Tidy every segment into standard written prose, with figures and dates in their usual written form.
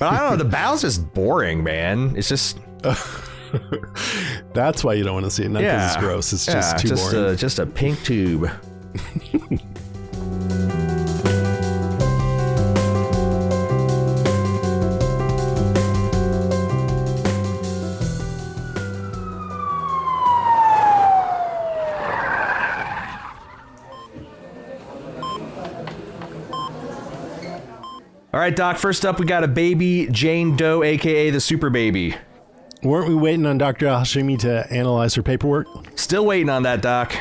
But I don't know, the bowel's just boring, man. It's just... That's why you don't want to see it. Not because it's gross. It's just too boring. Just a pink tube. All right, Doc, first up, we got a baby Jane Doe, a.k.a. the super baby. Weren't we waiting on Dr. Hashimi to analyze her paperwork? Still waiting on that, Doc.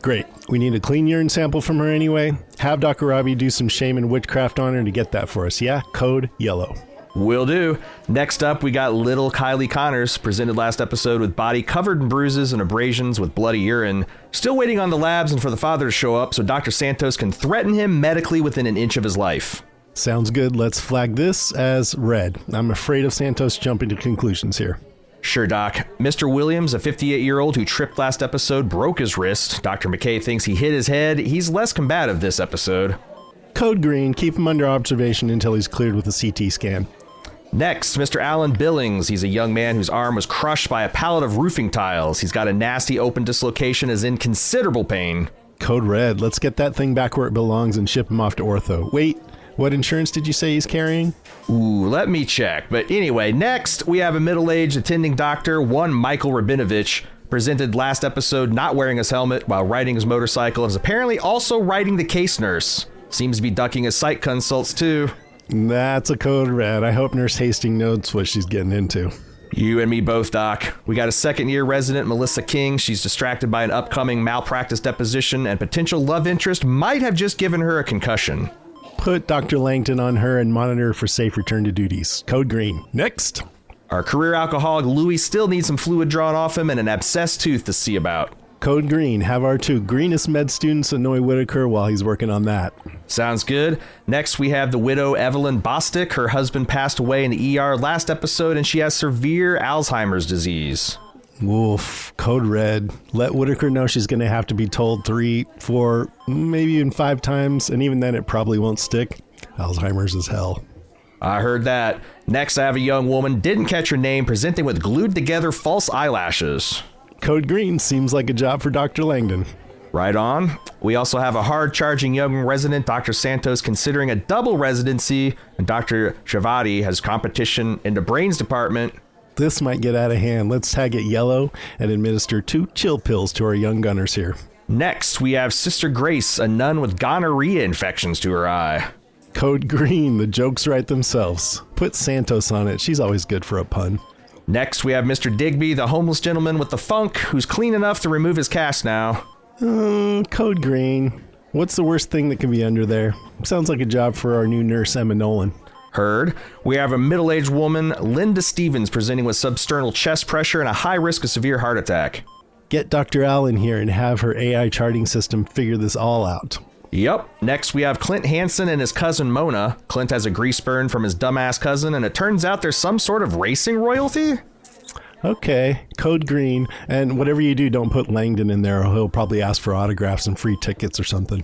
Great. We need a clean urine sample from her anyway. Have Dr. Robbie do some shame and witchcraft on her to get that for us. Yeah? Code yellow. Will do. Next up, we got little Kylie Connors, presented last episode with body covered in bruises and abrasions with bloody urine. Still waiting on the labs and for the father to show up so Dr. Santos can threaten him medically within an inch of his life. Sounds good. Let's flag this as red. I'm afraid of Santos jumping to conclusions here. Sure, Doc. Mr. Williams, a 58-year-old who tripped last episode, broke his wrist. Dr. McKay thinks he hit his head. He's less combative this episode. Code green. Keep him under observation until he's cleared with a CT scan. Next, Mr. Alan Billings. He's a young man whose arm was crushed by a pallet of roofing tiles. He's got a nasty open dislocation, is in considerable pain. Code red. Let's get that thing back where it belongs and ship him off to ortho. Wait. What insurance did you say he's carrying? Ooh, let me check. But anyway, next we have a middle-aged attending doctor, one Michael Rabinovich, presented last episode not wearing his helmet while riding his motorcycle, is apparently also riding the case nurse. Seems to be ducking his psych consults too. That's a code red. I hope Nurse Hastings knows what she's getting into. You and me both, Doc. We got a second-year resident, Melissa King. She's distracted by an upcoming malpractice deposition, and potential love interest might have just given her a concussion. Put Dr. Langton on her and monitor her for safe return to duties. Code green. Next. Our career alcoholic Louis still needs some fluid drawn off him and an abscessed tooth to see about. Code green. Have our two greenest med students annoy Whitaker while he's working on that. Sounds good. Next, we have the widow Evelyn Bostic. Her husband passed away in the ER last episode, and she has severe Alzheimer's disease. Wolf. Code red. Let Whitaker know she's going to have to be told 3, 4, maybe even 5 times, and even then it probably won't stick. Alzheimer's is hell. I heard that. Next, I have a young woman, didn't catch her name, presenting with glued together false eyelashes. Code green. Seems like a job for Dr. Langdon. Right on. We also have a hard-charging young resident, Dr. Santos, considering a double residency, and Dr. Chavati has competition in the brains department. This might get out of hand. Let's tag it yellow and administer 2 chill pills to our young gunners here. Next, we have Sister Grace, a nun with gonorrhea infections to her eye. Code green. The jokes write themselves. Put Santos on it. She's always good for a pun. Next, we have Mr. Digby, the homeless gentleman with the funk, who's clean enough to remove his cast now. Code green. What's the worst thing that can be under there? Sounds like a job for our new nurse, Emma Nolan. Heard. We have a middle-aged woman, Linda Stevens, presenting with substernal chest pressure and a high risk of severe heart attack. Get Dr. Allen here and have her AI charting system figure this all out. Yep. Next, we have Clint Hansen and his cousin Mona. Clint has a grease burn from his dumbass cousin, and it turns out there's some sort of racing royalty? Okay, code green. And whatever you do, don't put Langdon in there, or he'll probably ask for autographs and free tickets or something.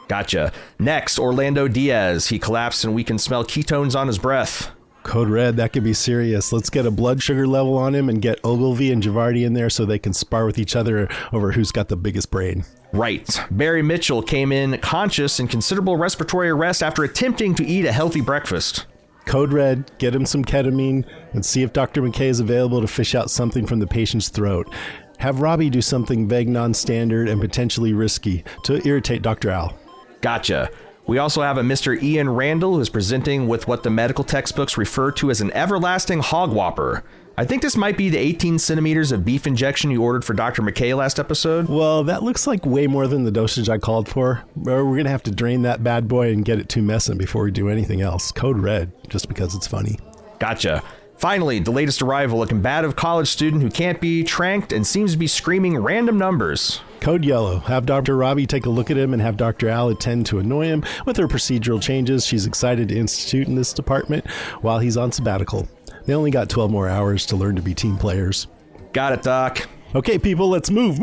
Gotcha. Next, Orlando Diaz. He collapsed and we can smell ketones on his breath. Code red, that could be serious. Let's get a blood sugar level on him and get Ogilvy and Javardi in there so they can spar with each other over who's got the biggest brain. Right. Barry Mitchell came in conscious and considerable respiratory arrest after attempting to eat a healthy breakfast. Code red, get him some ketamine and see if Dr. McKay is available to fish out something from the patient's throat. Have Robbie do something vague, non-standard, and potentially risky to irritate Dr. Al. Gotcha. We also have a Mr. Ian Randall who's presenting with what the medical textbooks refer to as an everlasting hog whopper. I think this might be the 18 centimeters of beef injection you ordered for Dr. McKay last episode. Well, that looks like way more than the dosage I called for. We're going to have to drain that bad boy and get it to messing before we do anything else. Code red, just because it's funny. Gotcha. Finally, the latest arrival, a combative college student who can't be tranked and seems to be screaming random numbers. Code yellow. Have Dr. Robbie take a look at him and have Dr. Al attend to annoy him with her procedural changes she's excited to institute in this department while he's on sabbatical. They only got 12 more hours to learn to be team players. Got it, Doc. Okay, people, let's move.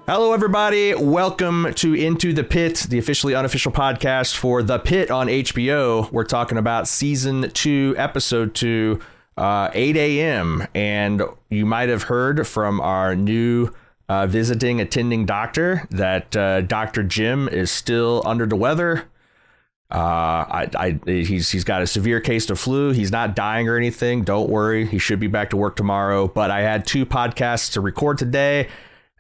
Hello, everybody. Welcome to Into the Pit, the officially unofficial podcast for The Pit on HBO. We're talking about season 2, episode 2, 8 a.m. And you might have heard from our new attending doctor that Dr. Jim is still under the weather. He's got a severe case of flu. He's not dying or anything. Don't worry. He should be back to work tomorrow. But I had 2 podcasts to record today.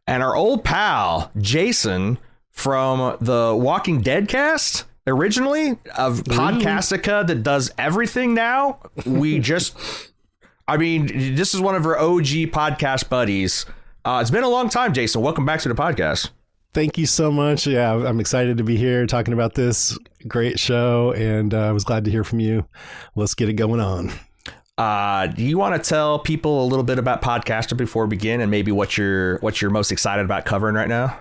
And our old pal, Jason, from the Walking Dead cast, originally, of Podcastica that does everything now. This is one of our OG podcast buddies. It's been a long time, Jason. Welcome back to the podcast. Thank you so much. Yeah, I'm excited to be here talking about this great show, and I was glad to hear from you. Let's get it going on. Do you want to tell people a little bit about Podcaster before we begin, and maybe what you're most excited about covering right now?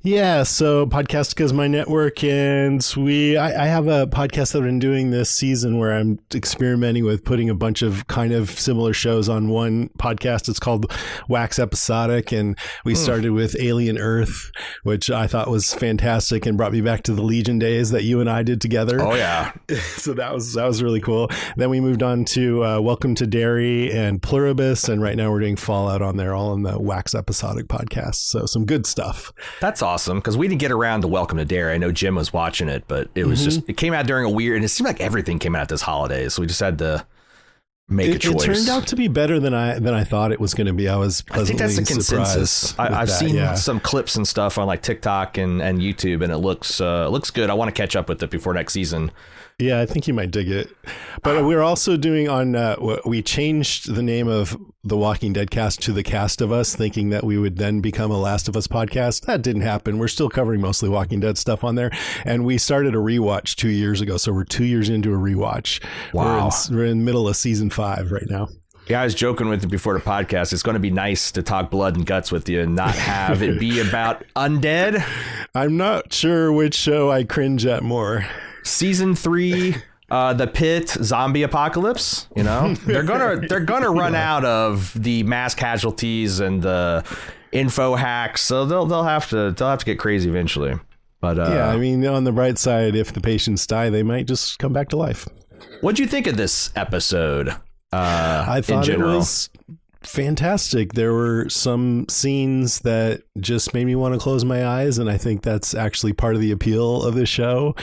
Yeah, so Podcastica is my network, and I have a podcast that I've been doing this season where I'm experimenting with putting a bunch of kind of similar shows on one podcast. It's called Wax Episodic, and we started with Alien Earth, which I thought was fantastic and brought me back to the Legion days that you and I did together. Oh yeah. So that was really cool. Then we moved on to Welcome to Derry and Pluribus, and right now we're doing Fallout on there, all in the Wax Episodic podcast. So some good stuff. That's awesome, because we didn't get around to Welcome to Derry. I know Jim was watching it, but it was it came out during a weird, and it seemed like everything came out this holiday, so we just had to make a choice. It turned out to be better than I thought it was going to be. I think that's the consensus. I've seen some clips and stuff on like TikTok and YouTube, and it looks good. I want to catch up with it before next season. Yeah, I think you might dig it. But we're also doing we changed the name of the Walking Dead cast to The Cast of Us, thinking that we would then become a Last of Us podcast. That didn't happen. We're still covering mostly Walking Dead stuff on there. And we started a rewatch 2 years ago. So we're 2 years into a rewatch. Wow. We're in the middle of season 5 right now. Yeah, I was joking with you before the podcast. It's going to be nice to talk blood and guts with you and not have it be about undead. I'm not sure which show I cringe at more. Season 3, the Pit zombie apocalypse. You know, they're gonna run out of the mass casualties and the info hacks, so they'll have to get crazy eventually. But yeah, I mean, on the bright side, if the patients die, they might just come back to life. What'd you think of this episode? I thought it was fantastic. There were some scenes that just made me want to close my eyes, and I think that's actually part of the appeal of this show.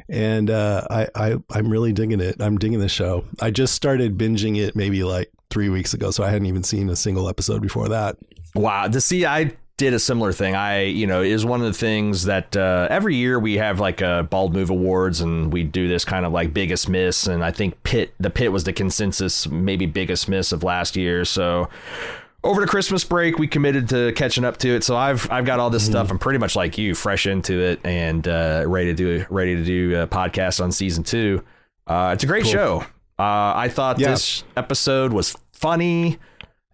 And I'm really digging it. I'm digging the show. I just started binging it maybe like 3 weeks ago, so I hadn't even seen a single episode before that. Wow. I did a similar thing. It is one of the things that every year we have like a Bald Move Awards, and we do this kind of like biggest miss. And I think the Pit was the consensus, maybe biggest miss of last year. So over the Christmas break, we committed to catching up to it. So I've got all this stuff. I'm pretty much like you, fresh into it, and ready to do a podcast on season 2. It's a great show. I thought this episode was funny.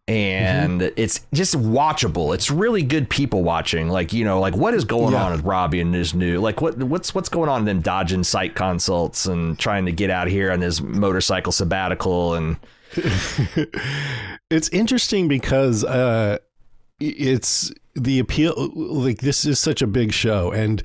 And it's just watchable. It's really good people watching. Like, like what is going on with Robbie and his new, like what's going on in them dodging site consults and trying to get out here on his motorcycle sabbatical. And it's interesting because it's the appeal. Like, this is such a big show, and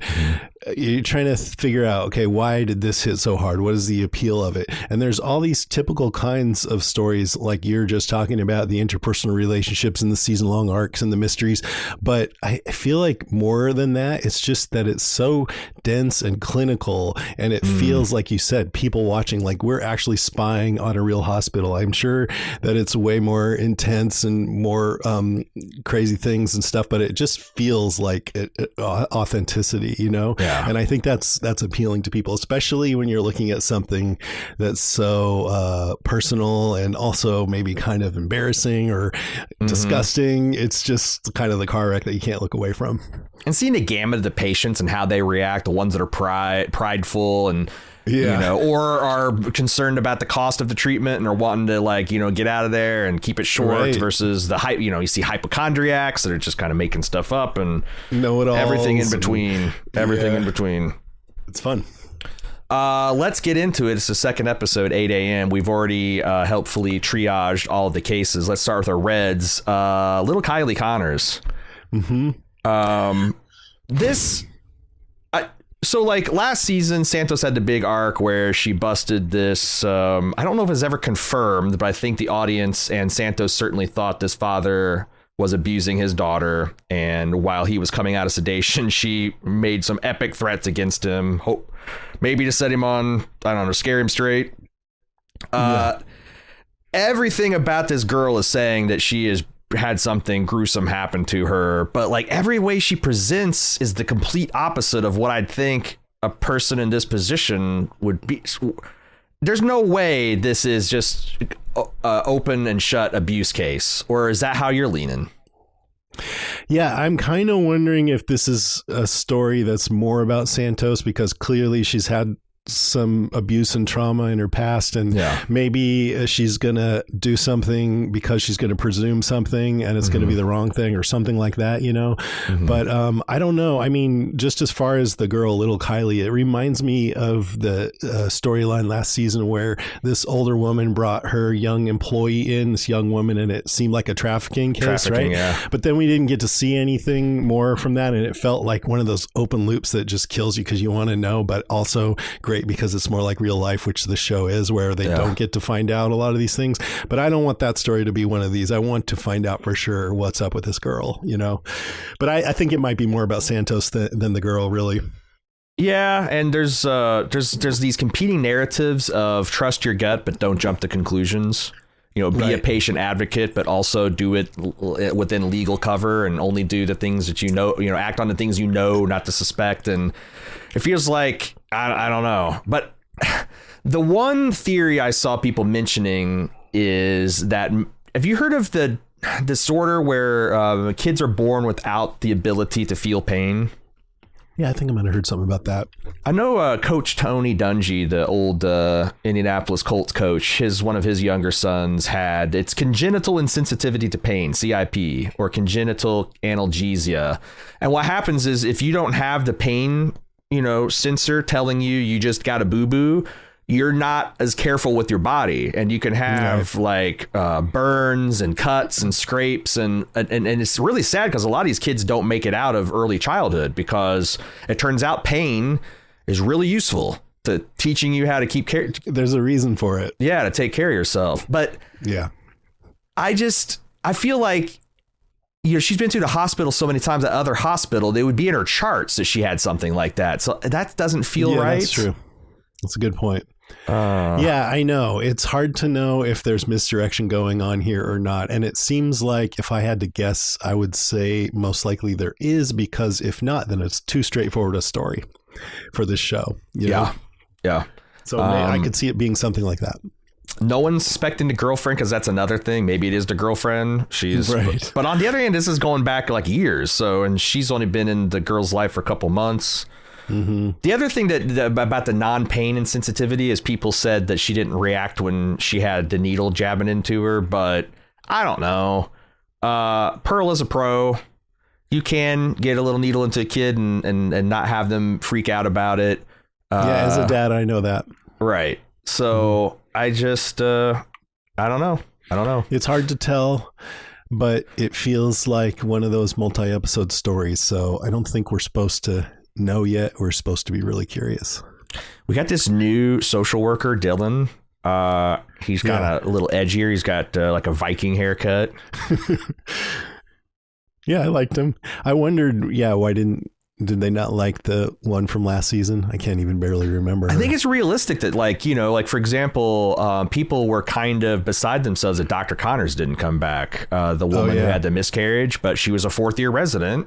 you're trying to figure out, okay, why did this hit so hard? What is the appeal of it? And there's all these typical kinds of stories, like you're just talking about, the interpersonal relationships and the season-long arcs and the mysteries. But I feel like more than that, it's just that it's so dense and clinical, and it feels, like you said, people watching, like we're actually spying on a real hospital. I'm sure that it's way more intense and more crazy things and stuff, but it just feels like authenticity, Yeah. And I think that's appealing to people, especially when you're looking at something that's so personal and also maybe kind of embarrassing or disgusting. It's just kind of the car wreck that you can't look away from. And seeing the gamut of the patients and how they react, the ones that are prideful and or are concerned about the cost of the treatment and are wanting to get out of there and keep it short, versus the hype. You see hypochondriacs that are just kind of making stuff up and know-it-alls, everything in between. In between. It's fun. Let's get into it. It's the second episode, 8 a.m. We've already helpfully triaged all of the cases. Let's start with our Reds. Little Kylie Connors. This, so like last season, Santos had the big arc where she busted this. I don't know if it's ever confirmed, but I think the audience and Santos certainly thought this father was abusing his daughter. And while he was coming out of sedation, she made some epic threats against him. Hope maybe to set him on, I don't know, scare him straight. Everything about this girl is saying that she has had something gruesome happen to her, but like every way she presents is the complete opposite of what I'd think a person in this position would be. There's no way this is just open and shut abuse case, or is that how you're leaning? Yeah, I'm kind of wondering if this is a story that's more about Santos, because clearly she's had some abuse and trauma in her past, and maybe she's gonna do something because she's gonna presume something and it's gonna be the wrong thing or something like that, you know. But I don't know. I mean, just as far as the girl, little Kylie, it reminds me of the storyline last season where this older woman brought her young employee in, this young woman, and it seemed like a trafficking case, right? Yeah. But then we didn't get to see anything more from that, and it felt like one of those open loops that just kills you because you want to know, but also great because it's more like real life, which the show is, where they don't get to find out a lot of these things. But I don't want that story to be one of these. I want to find out for sure what's up with this girl, you know. But I think it might be more about Santos than the girl, really. Yeah, and there's these competing narratives of trust your gut but don't jump to conclusions. You know, be a patient advocate, but also do it within legal cover and only do the things that you know, act on the things you know, not to suspect. And it feels like, I don't know. But the one theory I saw people mentioning is that, have you heard of the disorder where kids are born without the ability to feel pain? Yeah, I think I might have heard something about that. I know Coach Tony Dungy, the old Indianapolis Colts coach, one of his younger sons it's congenital insensitivity to pain, CIP, or congenital analgesia. And what happens is if you don't have the pain, sensor telling you just got a boo-boo, you're not as careful with your body, and you can have burns and cuts and scrapes, and it's really sad because a lot of these kids don't make it out of early childhood because it turns out pain is really useful to teaching you how to keep care. There's a reason for it. Yeah, to take care of yourself. But I feel like she's been to the hospital so many times. At other hospital, they would be in her charts that she had something like that. So that doesn't feel right. That's true. That's a good point. Yeah, I know. It's hard to know if there's misdirection going on here or not. And it seems like if I had to guess, I would say most likely there is, because if not, then it's too straightforward a story for this show. You know? Yeah. So I could see it being something like that. No one's suspecting the girlfriend, because that's another thing. Maybe it is the girlfriend. She's right. But on the other hand, this is going back like years. So, and she's only been in the girl's life for a couple months. The other thing about the non-pain insensitivity is people said that she didn't react when she had the needle jabbing into her, but I don't know. Pearl is a pro. You can get a little needle into a kid and not have them freak out about it. As a dad, I know that. Right. So I just, I don't know. It's hard to tell, but it feels like one of those multi-episode stories. So I don't think we're supposed to know yet. We're supposed to be really curious. We got this new social worker, Dylan. He's got a little edgier. He's got like a Viking haircut. Yeah, I liked him. I wondered, why did they not like the one from last season? I can't even barely remember her. I think it's realistic that for example, people were kind of beside themselves that Dr. Connors didn't come back. The woman who had the miscarriage, but she was a fourth year resident.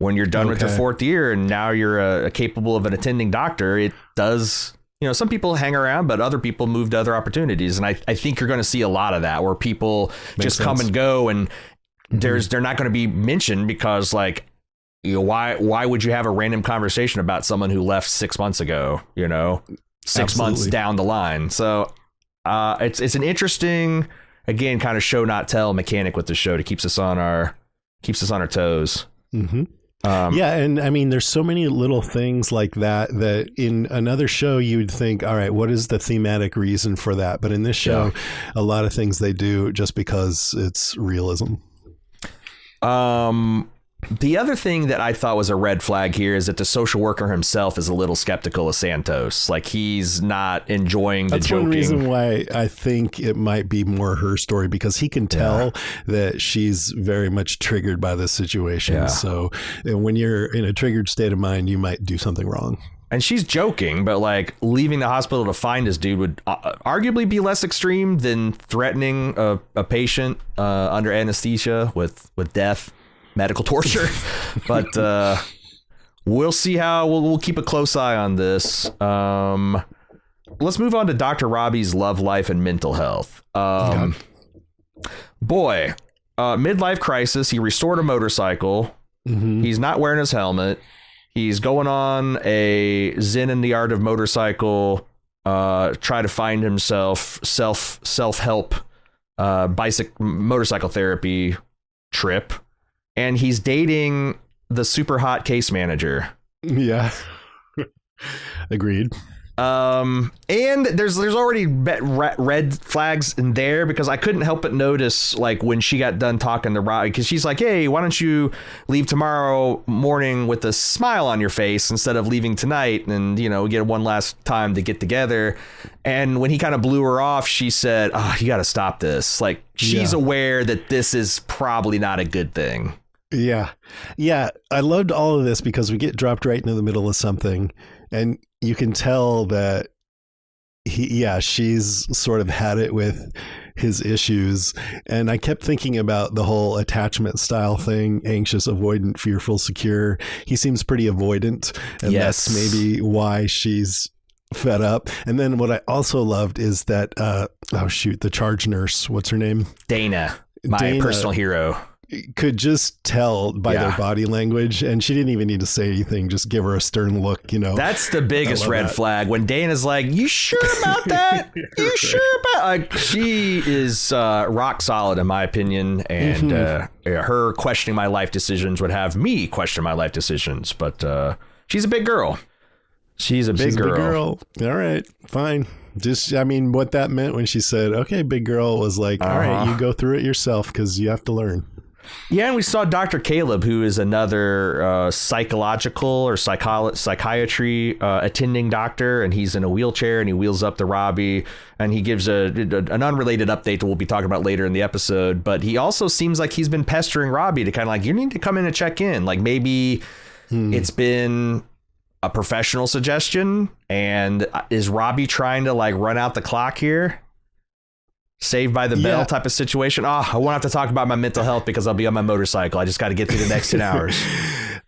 When you're done with your fourth year and now you're capable of an attending doctor, it does, some people hang around, but other people move to other opportunities. And I think you're going to see a lot of that where people come and go, and they're not going to be mentioned because why would you have a random conversation about someone who left 6 months ago, 6 months down the line. So it's an interesting, again, kind of show not tell mechanic with the show that keeps us on our toes. Mm-hmm. And I mean, there's so many little things like that in another show you'd think, all right, what is the thematic reason for that? But in this show, a lot of things they do just because it's realism. The other thing that I thought was a red flag here is that the social worker himself is a little skeptical of Santos. Like, he's not enjoying the joking. That's one reason why I think it might be more her story, because he can tell that she's very much triggered by this situation. Yeah. So when you're in a triggered state of mind, you might do something wrong. And she's joking, but like leaving the hospital to find this dude would arguably be less extreme than threatening a patient under anesthesia with death. Medical torture. But we'll see how we'll keep a close eye on this. Let's move on to Dr. Robbie's love life and mental health. Boy, midlife crisis. He restored a motorcycle. Mm-hmm. He's not wearing his helmet. He's going on a Zen in the art of motorcycle, try to find himself self-help motorcycle therapy trip. And he's dating the super hot case manager. Yeah. Agreed. And there's already red flags in there, because I couldn't help but notice, like, when she got done talking to Robbie, because she's like, hey, why don't you leave tomorrow morning with a smile on your face instead of leaving tonight, and, you know, get one last time to get together. And when he kind of blew her off, she said, you got to stop this. Like, she's aware that this is probably not a good thing. Yeah. Yeah. I loved all of this because we get dropped right into the middle of something, and you can tell that she's sort of had it with his issues. And I kept thinking about the whole attachment style thing: anxious, avoidant, fearful, secure. He seems pretty avoidant, and that's maybe why she's fed up. And then what I also loved is that, the charge nurse, what's her name? Dana, personal hero. Could just tell by their body language, and she didn't even need to say anything, just give her a stern look, you know. That's the biggest red flag, when Dana's like, you sure about that? You sure about she is rock solid in my opinion, and her questioning my life decisions would have me question my life decisions. But she's a big girl. She's a big girl. All right, fine. Just, I mean, what that meant when she said, okay, big girl, was like, all right, you go through it yourself, because you have to learn. Yeah, and we saw Dr. Caleb, who is another psychological or psychiatry attending doctor, and he's in a wheelchair, and he wheels up to Robbie, and he gives an unrelated update that we'll be talking about later in the episode. But he also seems like he's been pestering Robbie to kind of like, you need to come in and check in. Like, maybe it's been a professional suggestion, and is Robbie trying to like run out the clock here? Saved by the bell type of situation. I won't have to talk about my mental health because I'll be on my motorcycle. I just got to get through the next 10 hours.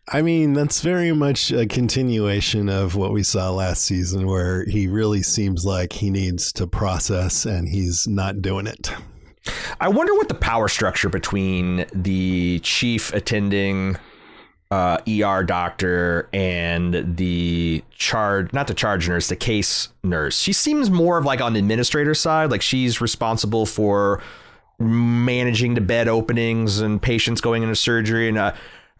I mean, that's very much a continuation of what we saw last season, where he really seems like he needs to process, and he's not doing it. I wonder what the power structure between the chief attending ER doctor and the the case nurse. She seems more of like on the administrator side, like she's responsible for managing the bed openings and patients going into surgery, and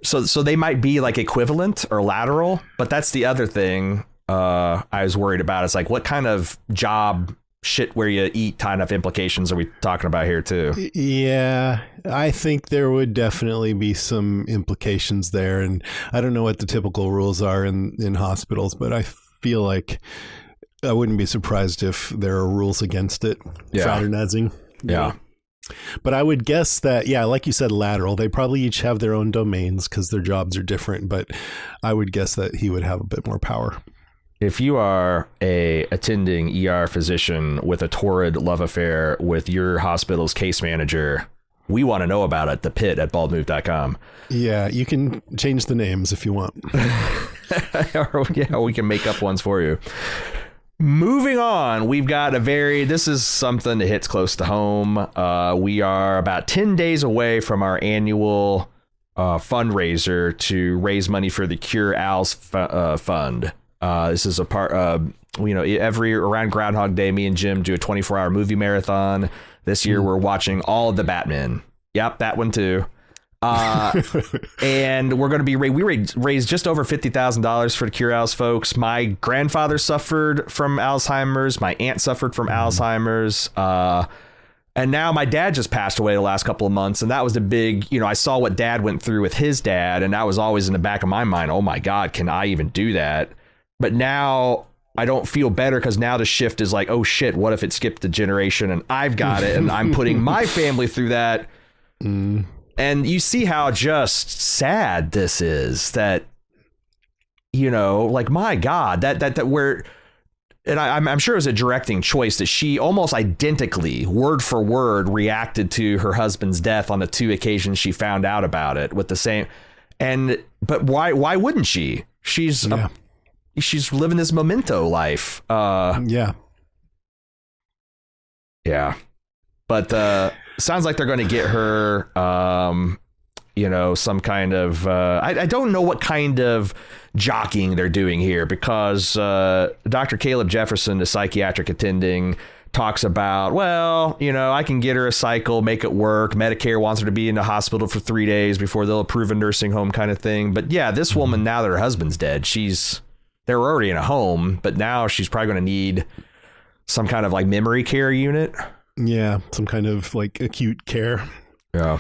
so they might be like equivalent or lateral. But that's the other thing I was worried about. It's like, what kind of job shit where you eat kind of implications are we talking about here too? Yeah, I think there would definitely be some implications there, and I don't know what the typical rules are in hospitals, but I feel like I wouldn't be surprised if there are rules against it. Fraternizing. Yeah. But I would guess that, like you said, lateral, they probably each have their own domains because their jobs are different, but I would guess that he would have a bit more power. If you are a attending ER physician with a torrid love affair with your hospital's case manager, we want to know about it. The Pitt at baldmove.com. Yeah, you can change the names if you want. We can make up ones for you. Moving on, we've got this is something that hits close to home. We are about 10 days away from our annual fundraiser to raise money for the Cure Owls Fund. This is a part of, around Groundhog Day, me and Jim do a 24-hour movie marathon. This year we're watching all of the Batman. Yep, that one too. And we're going to we raised just over $50,000 for the Cure Owls folks. My grandfather suffered from Alzheimer's. My aunt suffered from Alzheimer's. And now my dad just passed away the last couple of months. And that was the big, I saw what dad went through with his dad. And that was always in the back of my mind. Oh, my God, can I even do that? But now I don't feel better because now the shift is like, oh, shit, what if it skipped a generation and I've got it and I'm putting my family through that? And you see how just sad this is that, like, my God, that we're. And I'm sure it was a directing choice that she almost identically, word for word, reacted to her husband's death on the 2 occasions she found out about it with the same. But why wouldn't she? She's living this memento life. Yeah. But sounds like they're going to get her, some kind of I don't know what kind of jockeying they're doing here, because Dr. Caleb Jefferson, the psychiatric attending, talks about, well, I can get her a cycle, make it work. Medicare wants her to be in the hospital for 3 days before they'll approve a nursing home kind of thing. But yeah, this woman, now that her husband's dead, they're already in a home, but now she's probably going to need some kind of like memory care unit. Yeah, some kind of like acute care. Yeah.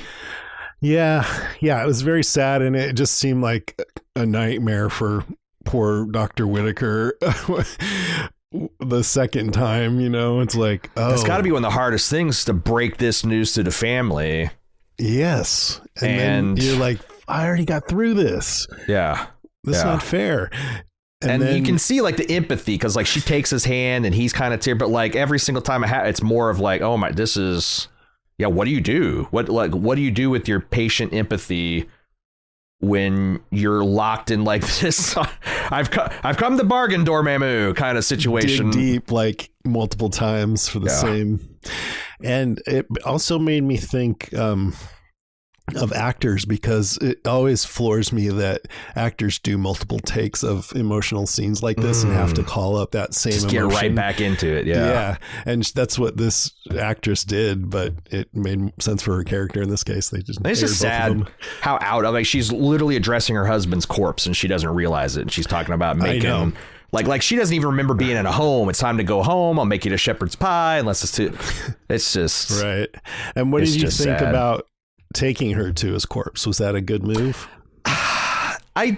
Yeah, it was very sad, and it just seemed like a nightmare for poor Dr. Whitaker. The second time, it's like, oh. It's got to be one of the hardest things to break this news to the family. Yes. And then you're like, I already got through this. Yeah. That's not fair. And then you can see like the empathy, because like she takes his hand and he's kind of tear, but like every single time it's more of like, oh my, this is. Yeah, what do you do? What do you do with your patient empathy when you're locked in like this? I've come to bargain, Dormammu kind of situation. Dig deep, like multiple times for the same. And it also made me think of actors, because it always floors me that actors do multiple takes of emotional scenes like this and have to call up that same just emotion. Get right back into it. Yeah. And that's what this actress did, but it made sense for her character in this case. It's just sad how out of, like, she's literally addressing her husband's corpse and she doesn't realize it. And she's talking about making, like she doesn't even remember being in a home. It's time to go home. I'll make you a shepherd's pie. Unless it's just right. And what did you think about taking her to his corpse? Was that a good move? I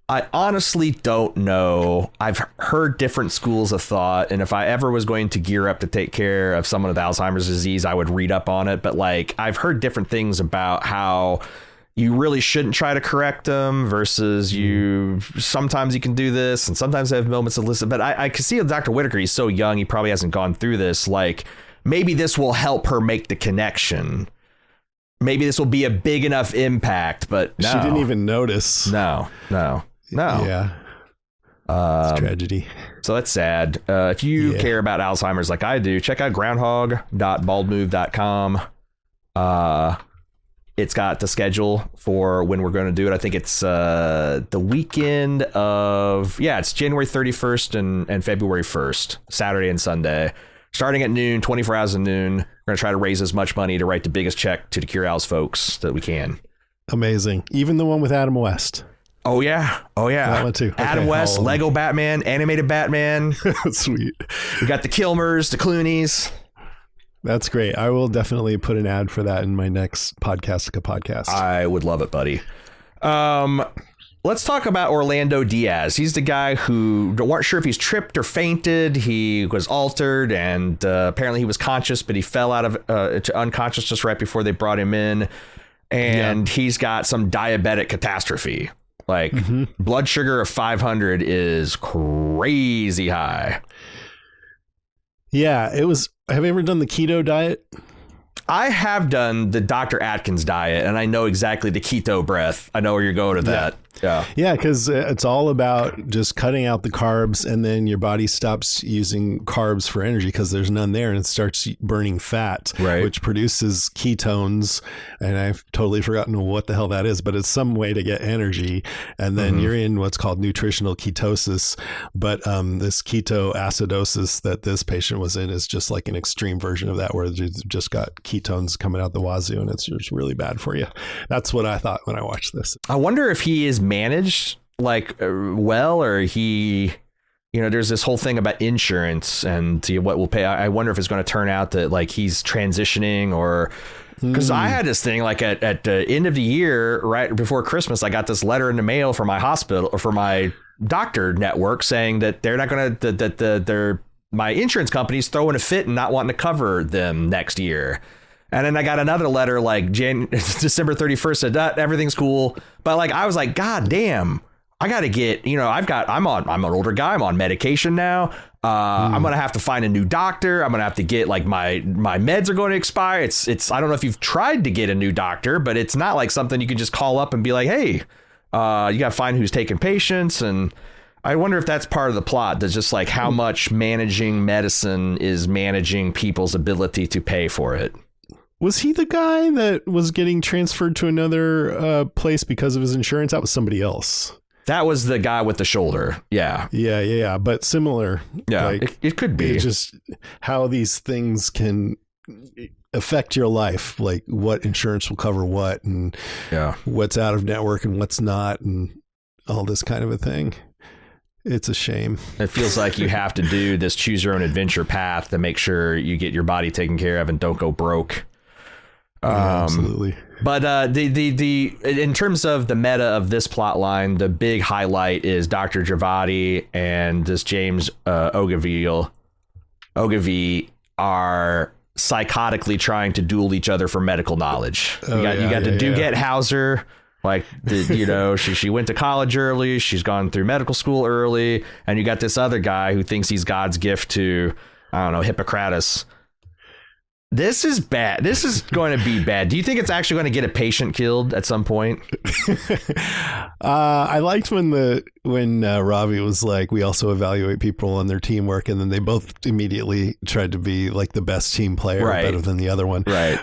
honestly don't know. I've heard different schools of thought, and if I ever was going to gear up to take care of someone with Alzheimer's disease, I would read up on it. But like, I've heard different things about how you really shouldn't try to correct them versus sometimes you can do this, and sometimes they have moments of listen. But I can see with Dr. Whitaker, he's so young, he probably hasn't gone through this. Like, maybe this will help her make the connection. Maybe this will be a big enough impact, but no. She didn't even notice. No. Yeah. It's a tragedy. So that's sad. If you care about Alzheimer's like I do, check out groundhog.baldmove.com. It's got the schedule for when we're going to do it. I think it's the weekend of, it's January 31st and February 1st, Saturday and Sunday. Starting at noon, 24 hours at noon. We're going to try to raise as much money to write the biggest check to the Cure Alz folks that we can. Amazing. Even the one with Adam West. Oh, yeah. That one too. Adam West, Lego Batman, animated Batman. Sweet. We got the Kilmers, the Clooneys. That's great. I will definitely put an ad for that in my next podcast. I would love it, buddy. Let's talk about Orlando Diaz. He's the guy who weren't sure if he's tripped or fainted. He was altered, and apparently he was conscious, but he fell out of to unconscious just right before they brought him in. And he's got some diabetic catastrophe. Like, blood sugar of 500 is crazy high. Yeah, it was. Have you ever done the keto diet? I have done the Dr. Atkins diet, and I know exactly the keto breath. I know where you're going with that. Yeah, because it's all about just cutting out the carbs, and then your body stops using carbs for energy because there's none there, and it starts burning fat, which produces ketones. And I've totally forgotten what the hell that is, but it's some way to get energy. And then you're in what's called nutritional ketosis. But this ketoacidosis that this patient was in is just like an extreme version of that, where you just got ketones coming out the wazoo, and it's just really bad for you. That's what I thought when I watched this. I wonder if he is managed like well, or he there's this whole thing about insurance and what we'll pay. I wonder if it's going to turn out that like he's transitioning or because I had this thing like at the end of the year, right before Christmas, I got this letter in the mail from my hospital or for my doctor network saying that they're not going to that my insurance company's throwing a fit and not wanting to cover them next year. And then I got another letter like December 31st said that everything's cool. But like I was like, God damn. I got to get, I'm an older guy. I'm on medication now. I'm going to have to find a new doctor. I'm going to have to get like my meds are going to expire. I don't know if you've tried to get a new doctor, but it's not like something you can just call up and be like, hey, you got to find who's taking patients. And I wonder if that's part of the plot. That's just like how much managing medicine is managing people's ability to pay for it. Was he the guy that was getting transferred to another place because of his insurance? That was somebody else. That was the guy with the shoulder. Yeah. Yeah. But similar. Yeah, like, it could be. It's just how these things can affect your life, like what insurance will cover what and what's out of network and what's not and all this kind of a thing. It's a shame. It feels like you have to do this choose your own adventure path to make sure you get your body taken care of and don't go broke. Absolutely. But the in terms of the meta of this plot line, the big highlight is Dr. Javadi and this James Ogilvy are psychotically trying to duel each other for medical knowledge. You got the Duget Hauser, like she went to college early, she's gone through medical school early, and you got this other guy who thinks he's God's gift to, I don't know, Hippocrates. This is bad. This is going to be bad. Do you think it's actually going to get a patient killed at some point? I liked when Robbie was like, we also evaluate people on their teamwork, and then they both immediately tried to be like the best team player, better than the other one. Right.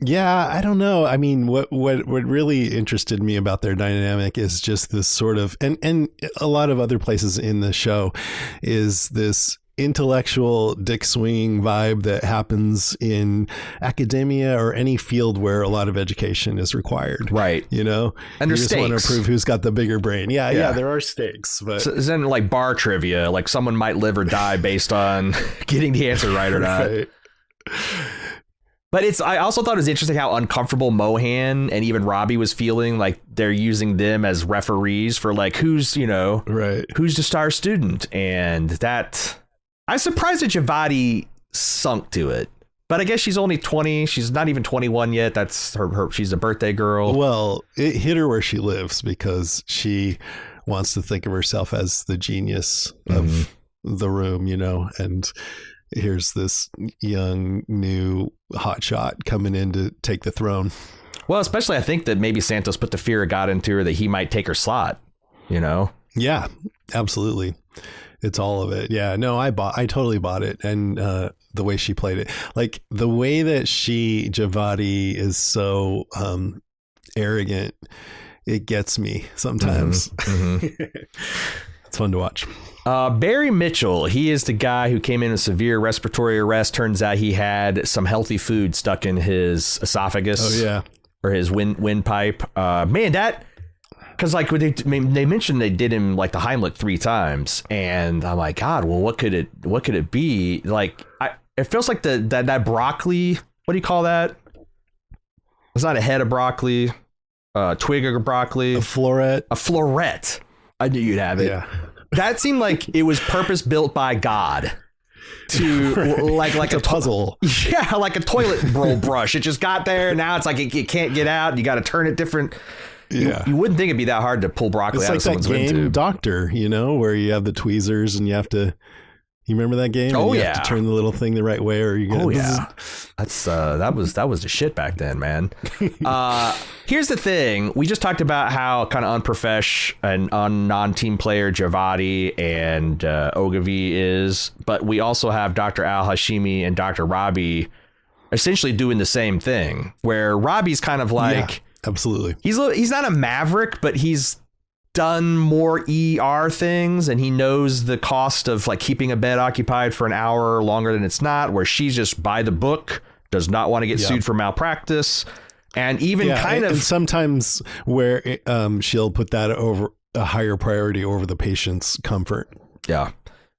Yeah, I don't know. I mean, what really interested me about their dynamic is just this sort of, and a lot of other places in the show is this intellectual dick swinging vibe that happens in academia or any field where a lot of education is required. Right. And you just want to prove who's got the bigger brain. Yeah, there are stakes. But so, isn't it like bar trivia? Like someone might live or die based on getting the answer right or not. Right. But I also thought it was interesting how uncomfortable Mohan and even Robbie was feeling, like they're using them as referees for like who's the star student. And that I'm surprised that Javadi sunk to it, but I guess she's only 20. She's not even 21 yet. That's her. She's a birthday girl. Well, it hit her where she lives because she wants to think of herself as the genius of the room, and here's this young, new hotshot coming in to take the throne. Well, especially I think that maybe Santos put the fear of God into her that he might take her slot, Yeah, absolutely. It's all of it. Yeah, no, I totally bought it. And the way she played it, like the way that Javadi is so arrogant, it gets me sometimes. It's fun to watch. Barry Mitchell, he is the guy who came in with severe respiratory arrest. Turns out he had some healthy food stuck in his esophagus. Oh, yeah. Or his windpipe. Man, that... Because like they mentioned they did him like the Heimlich 3 times, and I'm like, God, well, what could it be? Like, it feels like that broccoli. What do you call that? It's not a head of broccoli, twig of broccoli, a floret. A floret. I knew you'd have it. Yeah. That seemed like it was purpose built by God to like a puzzle. Yeah, like a toilet roll brush. It just got there, and now it's like it can't get out. And you got to turn it different. Yeah, you wouldn't think it'd be that hard to pull broccoli out of someone's wind tube. It's like that game Doctor, where you have the tweezers and you have to. You remember that game? Oh, you have to turn the little thing the right way, or you. Oh yeah, that's that was the shit back then, man. Here's the thing: we just talked about how kind of unprofesh and non-team player Javadi and Ogilvy is, but we also have Dr. Al Hashimi and Dr. Robbie essentially doing the same thing, where Robbie's kind of like. Yeah. Absolutely. He's not a maverick, but he's done more ER things, and he knows the cost of like keeping a bed occupied for an hour longer than it's not, where she's just by the book, does not want to get sued for malpractice. And even and sometimes where she'll put that over a higher priority over the patient's comfort. Yeah.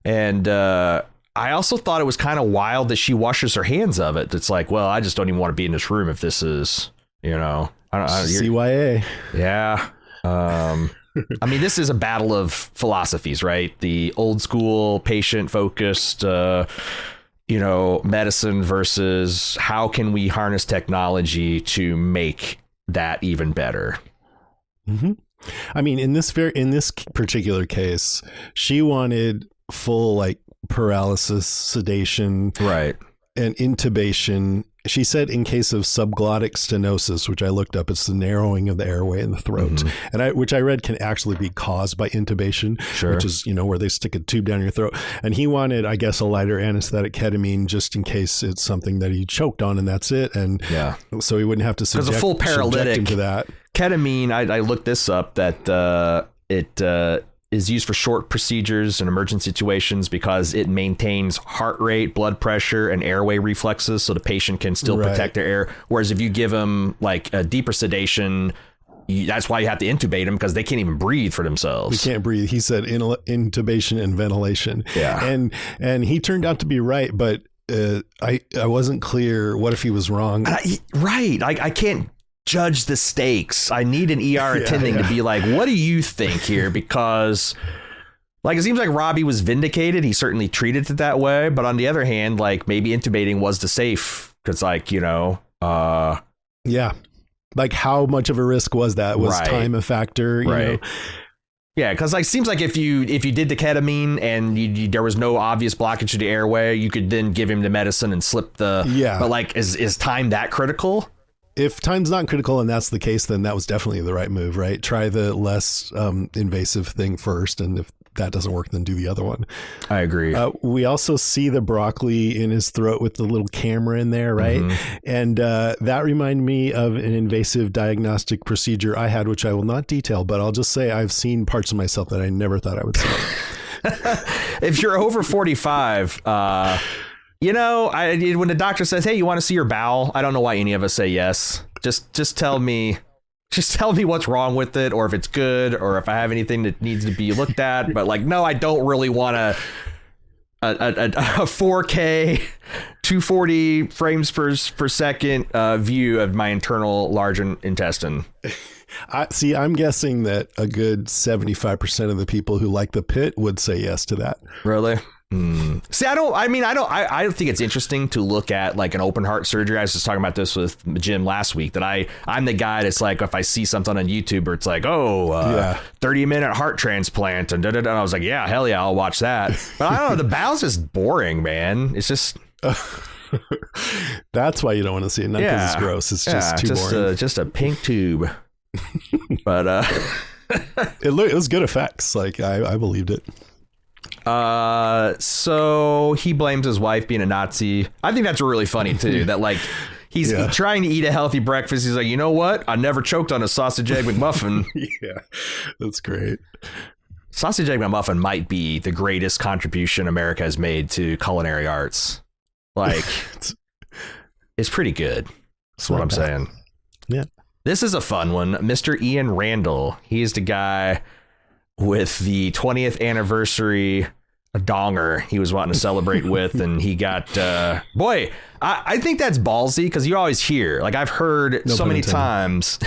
And I also thought it was kind of wild that she washes her hands of it. It's like, well, I just don't even want to be in this room if this is, I don't CYA. Yeah. I mean, this is a battle of philosophies, right? The old school patient focused, medicine versus how can we harness technology to make that even better? Mm-hmm. I mean, in this particular case, she wanted full like paralysis, sedation, right, and intubation. She said in case of subglottic stenosis, which I looked up, it's the narrowing of the airway in the throat, and which I read can actually be caused by intubation, which is where they stick a tube down your throat. And he wanted, I guess, a lighter anesthetic, ketamine, just in case it's something that he choked on, and that's it. And so he wouldn't have to subject a full paralytic him to that. Ketamine, I looked this up, that it is used for short procedures and emergency situations because it maintains heart rate, blood pressure, and airway reflexes so the patient can still protect their air. Whereas if you give them like a deeper sedation, that's why you have to intubate them, because they can't even breathe for themselves. They can't breathe. He said intubation and ventilation. Yeah. And he turned out to be right, but I wasn't clear. What if he was wrong? Right. I can't judge the stakes. I need an ER attending to be like, what do you think here? Because like, it seems like Robbie was vindicated. He certainly treated it that way. But on the other hand, like maybe intubating was the safe, because like, like how much of a risk was that? Was time a factor? You know? Yeah, because like seems like if you did the ketamine and there was no obvious blockage to the airway, you could then give him the medicine and slip the. Yeah. But like, is time that critical? If time's not critical and that's the case, then that was definitely the right move, right? Try the less invasive thing first, and if that doesn't work, then do the other one. I agree. We also see the broccoli in his throat with the little camera in there, right? And that reminded me of an invasive diagnostic procedure I had, which I will not detail, but I'll just say I've seen parts of myself that I never thought I would see. If you're over 45, when the doctor says, hey, you want to see your bowel? I don't know why any of us say yes. Just tell me what's wrong with it, or if it's good, or if I have anything that needs to be looked at. But like, no, I don't really want a 4K 240 frames per second view of my internal large intestine. I'm guessing that a good 75% of the people who like the Pitt would say yes to that. Really? See, I don't think it's interesting to look at like an open heart surgery. I was just talking about this with Jim last week, that I'm the guy that's like, if I see something on YouTube where it's like, 30-minute heart transplant and and I was like, yeah, hell yeah, I'll watch that. But I don't know, the bowel's just boring, man. It's just that's why you don't want to see it, not because it's gross. It's just too boring. Just a pink tube. But it was good effects. Like I believed it. So he blames his wife being a Nazi. I think that's really funny too, that like he's trying to eat a healthy breakfast. He's like, you know what? I never choked on a sausage egg McMuffin. Yeah, that's great. Sausage egg McMuffin might be the greatest contribution America has made to culinary arts. Like, it's pretty good. That's what I'm saying. Yeah. This is a fun one. Mr. Ian Randall. He's the guy with the 20th anniversary donger he was wanting to celebrate with, and he got I think that's ballsy, because you always hear, like I've heard so many times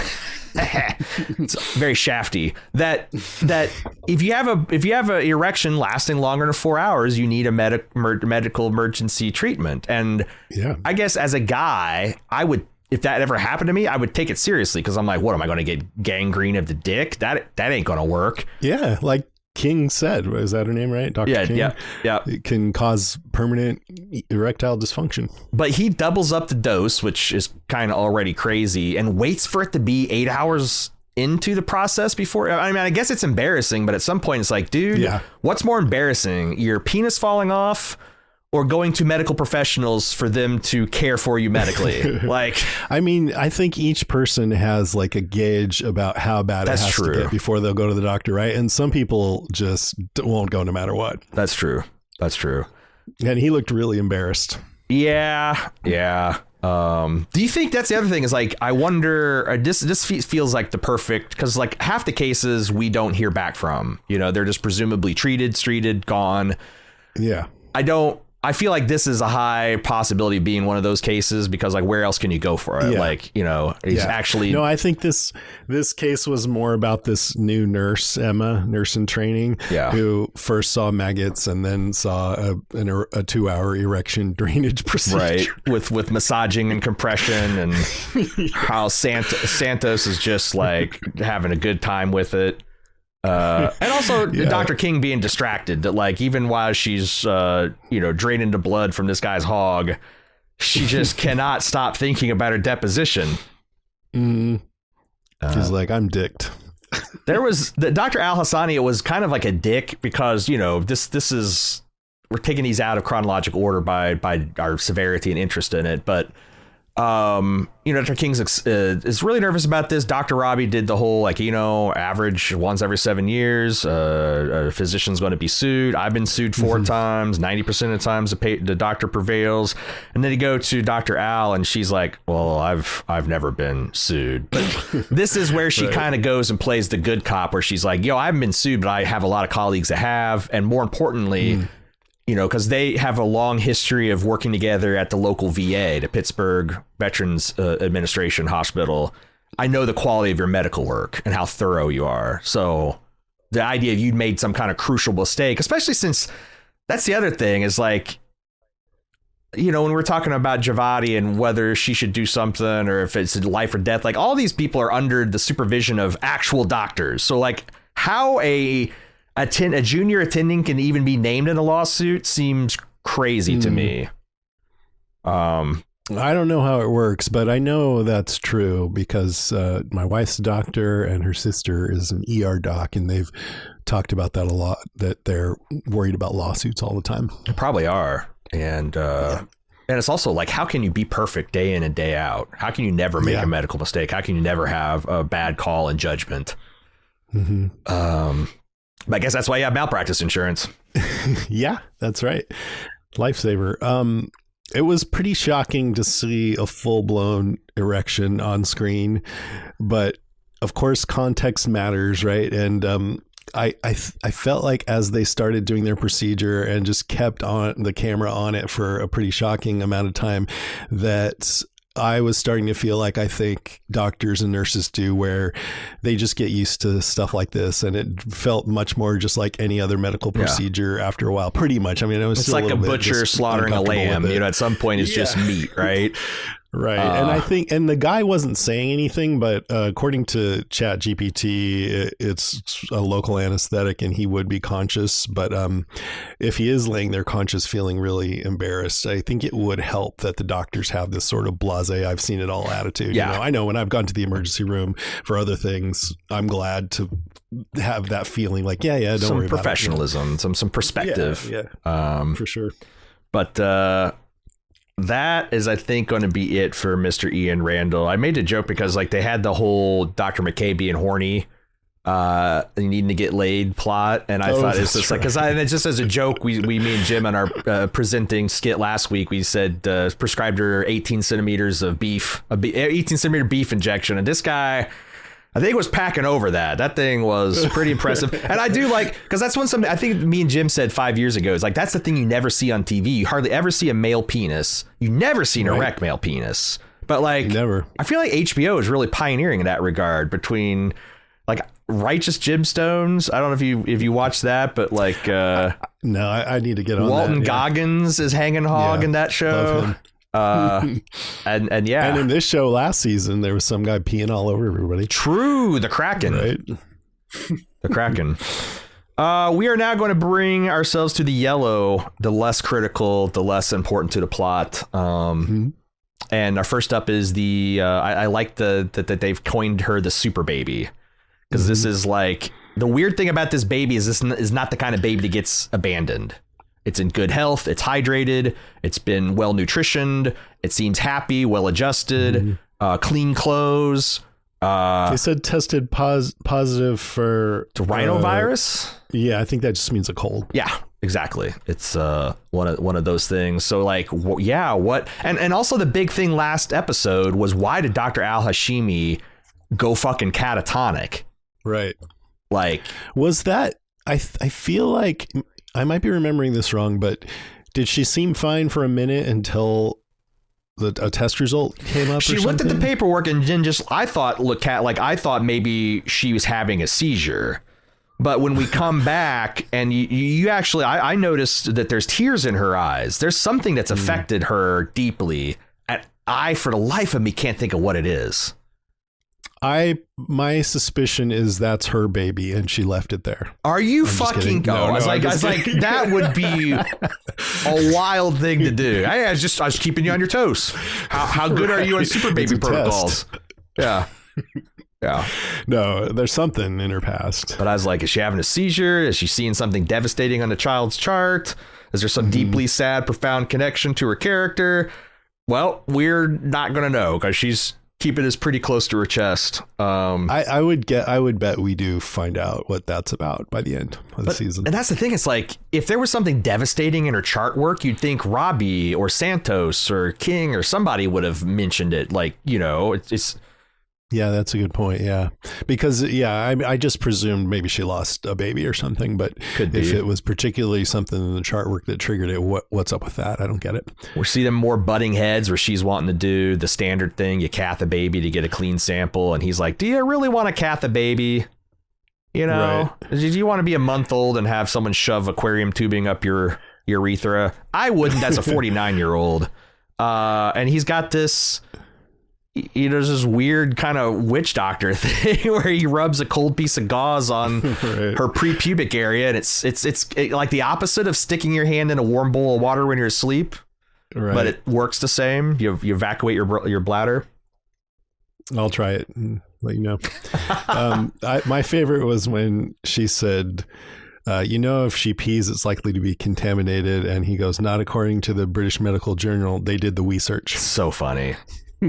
it's very shafty that if you have an erection lasting longer than 4 hours, you need a medical emergency treatment. And I guess as a guy, I would, if that ever happened to me, I would take it seriously, because I'm like, what am I going to get, gangrene of the dick? That ain't going to work. Yeah, like King said, is that her name, right? Dr. King? Yeah. It can cause permanent erectile dysfunction. But he doubles up the dose, which is kind of already crazy, and waits for it to be 8 hours into the process before. I mean, I guess it's embarrassing, but at some point it's like, dude, what's more embarrassing? Your penis falling off, or going to medical professionals for them to care for you medically? Like, I mean, I think each person has like a gauge about how bad it has to get before they'll go to the doctor, right? And some people just won't go no matter what. That's true. And he looked really embarrassed. Yeah. Do you think that's the other thing is like, I wonder, this feels like the perfect, because like half the cases we don't hear back from, they're just presumably treated, gone. Yeah. I feel like this is a high possibility of being one of those cases, because like, where else can you go for it? Yeah. Like, he's actually. No, I think this case was more about this new nurse, Emma, nurse in training, who first saw maggots and then saw a 2-hour erection drainage procedure. Right. With massaging and compression, and how Santos is just like having a good time with it. And also Dr. King being distracted, that like, even while she's draining the blood from this guy's hog, she just cannot stop thinking about her deposition. She's like, I'm dicked. There was Dr. Al Hassani was kind of like a dick, because this is, we're taking these out of chronological order by our severity and interest in it, but Dr. King's is really nervous about this. Dr. Robbie did the whole, like, average once every 7 years. A physician's going to be sued. I've been sued 4 times. 90% of the times the doctor prevails. And then you go to Dr. Al, and she's like, well, I've never been sued. But this is where she kind of goes and plays the good cop, where she's like, I haven't been sued, but I have a lot of colleagues that have. And more importantly, because they have a long history of working together at the local VA, the Pittsburgh Veterans Administration Hospital. I know the quality of your medical work and how thorough you are. So the idea of you'd made some kind of crucial mistake, especially since that's the other thing is like, when we're talking about Javati and whether she should do something or if it's life or death, like all these people are under the supervision of actual doctors. So like how a junior attending can even be named in a lawsuit seems crazy to me. I don't know how it works, but I know that's true because my wife's a doctor and her sister is an ER doc, and they've talked about that a lot, that they're worried about lawsuits all the time. They probably are. And it's also like, how can you be perfect day in and day out? How can you never make a medical mistake? How can you never have a bad call in judgment? I guess that's why you have malpractice insurance. Yeah, that's right. Lifesaver. It was pretty shocking to see a full-blown erection on screen, but of course context matters, right? And I felt like as they started doing their procedure and just kept on the camera on it for a pretty shocking amount of time, that I was starting to feel like I think doctors and nurses do, where they just get used to stuff like this. And it felt much more just like any other medical procedure after a while, pretty much. I mean, it's like a butcher slaughtering a lamb, at some point it's just meat, right? Right. And I think, and the guy wasn't saying anything, but according to ChatGPT, it's a local anesthetic and he would be conscious. But if he is laying there conscious, feeling really embarrassed, I think it would help that the doctors have this sort of blasé, I've seen it all attitude. Yeah. I know when I've gone to the emergency room for other things, I'm glad to have that feeling like, don't worry about it. Some professionalism, some perspective. Yeah, for sure. But that is, I think, going to be it for Mr. Ian Randall. I made a joke because like they had the whole Dr. McKay being horny, needing to get laid plot. And I thought it's just like, it's just as a joke, me and Jim on our presenting skit last week, we said prescribed her 18 centimeters of beef, 18 centimeter beef injection. And this guy, I think, was packing over that. That thing was pretty impressive. And I do like, because that's something I think me and Jim said 5 years ago. It's like, that's the thing you never see on TV. You hardly ever see a male penis. You never see an erect male penis. But like, never. I feel like HBO is really pioneering in that regard between like Righteous Gemstones. I don't know if you watch that, but like, no, I need to get on Walton that. Goggins is hanging hog in that show. And in this show last season there was some guy peeing all over everybody. True, the Kraken, right? The Kraken. We are now going to bring ourselves to the yellow, the less critical, the less important to the plot. And our first up is the I like that they've coined her the super baby, because this is like, the weird thing about this baby is this is not the kind of baby that gets abandoned. It's in good health. It's hydrated. It's been well nutritioned. It seems happy, well adjusted, clean clothes. They said tested positive for rhinovirus. Yeah, I think that just means a cold. Yeah. exactly. It's one of those things. So like, yeah, what? And also the big thing last episode was, why did Dr. Al-Hashimi go fucking catatonic? Right. Like, was that? I feel like I might be remembering this wrong, but did she seem fine for a minute until a test result came up? She looked at the paperwork and then I thought maybe she was having a seizure. But when we come back and you actually, I noticed that there's tears in her eyes. There's something that's affected her deeply. And I, for the life of me, can't think of what it is. My suspicion is that's her baby and she left it there. Are you fucking go? I was like, that would be a wild thing to do. I was keeping you on your toes. How good are you on super baby protocols? Yeah. Yeah. No, there's something in her past. But I was like, is she having a seizure? Is she seeing something devastating on the child's chart? Is there some deeply sad, profound connection to her character? Well, we're not going to know because she's keeping this pretty close to her chest. I would bet we do find out what that's about by the end of the season. And that's the thing. It's like, if there was something devastating in her chart work, you'd think Robbie or Santos or King or somebody would have mentioned it. Like, it's yeah, that's a good point. Yeah, because I just presumed maybe she lost a baby or something. But if it was particularly something in the chart work that triggered it, what's up with that? I don't get it. We see them more butting heads where she's wanting to do the standard thing. You cath a baby to get a clean sample. And he's like, do you really want to cath a baby? Right. Do you want to be a month old and have someone shove aquarium tubing up your urethra? I wouldn't. That's a 49-year-old. And he's got this... there's this weird kind of witch doctor thing where he rubs a cold piece of gauze on her pre-pubic area, and it's like the opposite of sticking your hand in a warm bowl of water when you're asleep, but it works the same. You evacuate your bladder. I'll try it and let you know. My favorite was when she said, if she pees, it's likely to be contaminated, and he goes, not according to the British Medical Journal. They did the research. So funny.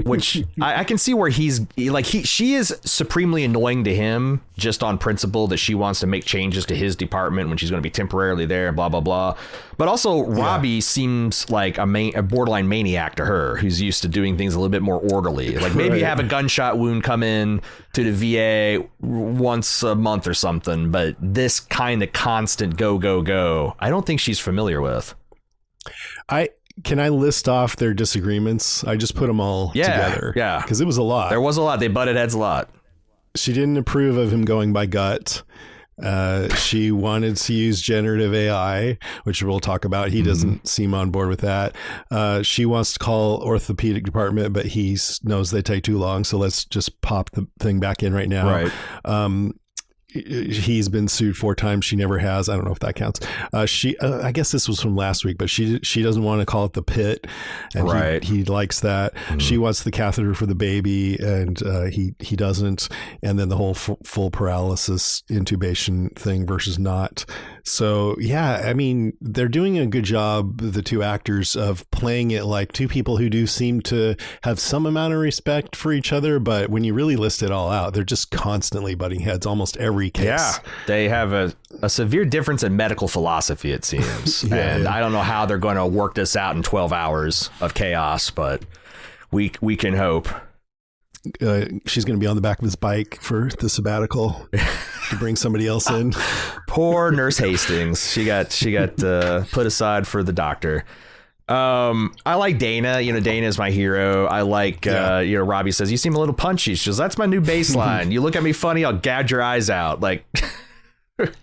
Which I can see where she is supremely annoying to him just on principle that she wants to make changes to his department when she's going to be temporarily there, blah, blah, blah. But also Robbie seems like a borderline maniac to her, who's used to doing things a little bit more orderly. Like maybe have a gunshot wound come in to the VA once a month or something. But this kind of constant go, I don't think she's familiar with. Can I list off their disagreements? I just put them all together. Yeah. Because it was a lot. There was a lot. They butted heads a lot. She didn't approve of him going by gut. She wanted to use generative AI, which we'll talk about. He doesn't seem on board with that. She wants to call orthopedic department, but he knows they take too long. So let's just pop the thing back in right now. Right. He's been sued 4 times. She never has. I don't know if that counts. I guess this was from last week, but she doesn't want to call it the Pitt, and he likes that. She wants the catheter for the baby, and he doesn't. And then the whole full paralysis intubation thing versus not. So yeah, I mean, they're doing a good job, the two actors, of playing it like two people who do seem to have some amount of respect for each other, but when you really list it all out, they're just constantly butting heads almost every case. Yeah, they have a severe difference in medical philosophy, it seems. I don't know how they're going to work this out in 12 hours of chaos, but we can hope. She's going to be on the back of his bike for the sabbatical to bring somebody else in. Poor Nurse Hastings. She got put aside for the doctor. I like Dana. Dana is my hero. I like, Robbie says, you seem a little punchy. She goes, that's my new baseline. You look at me funny, I'll gouge your eyes out. Like,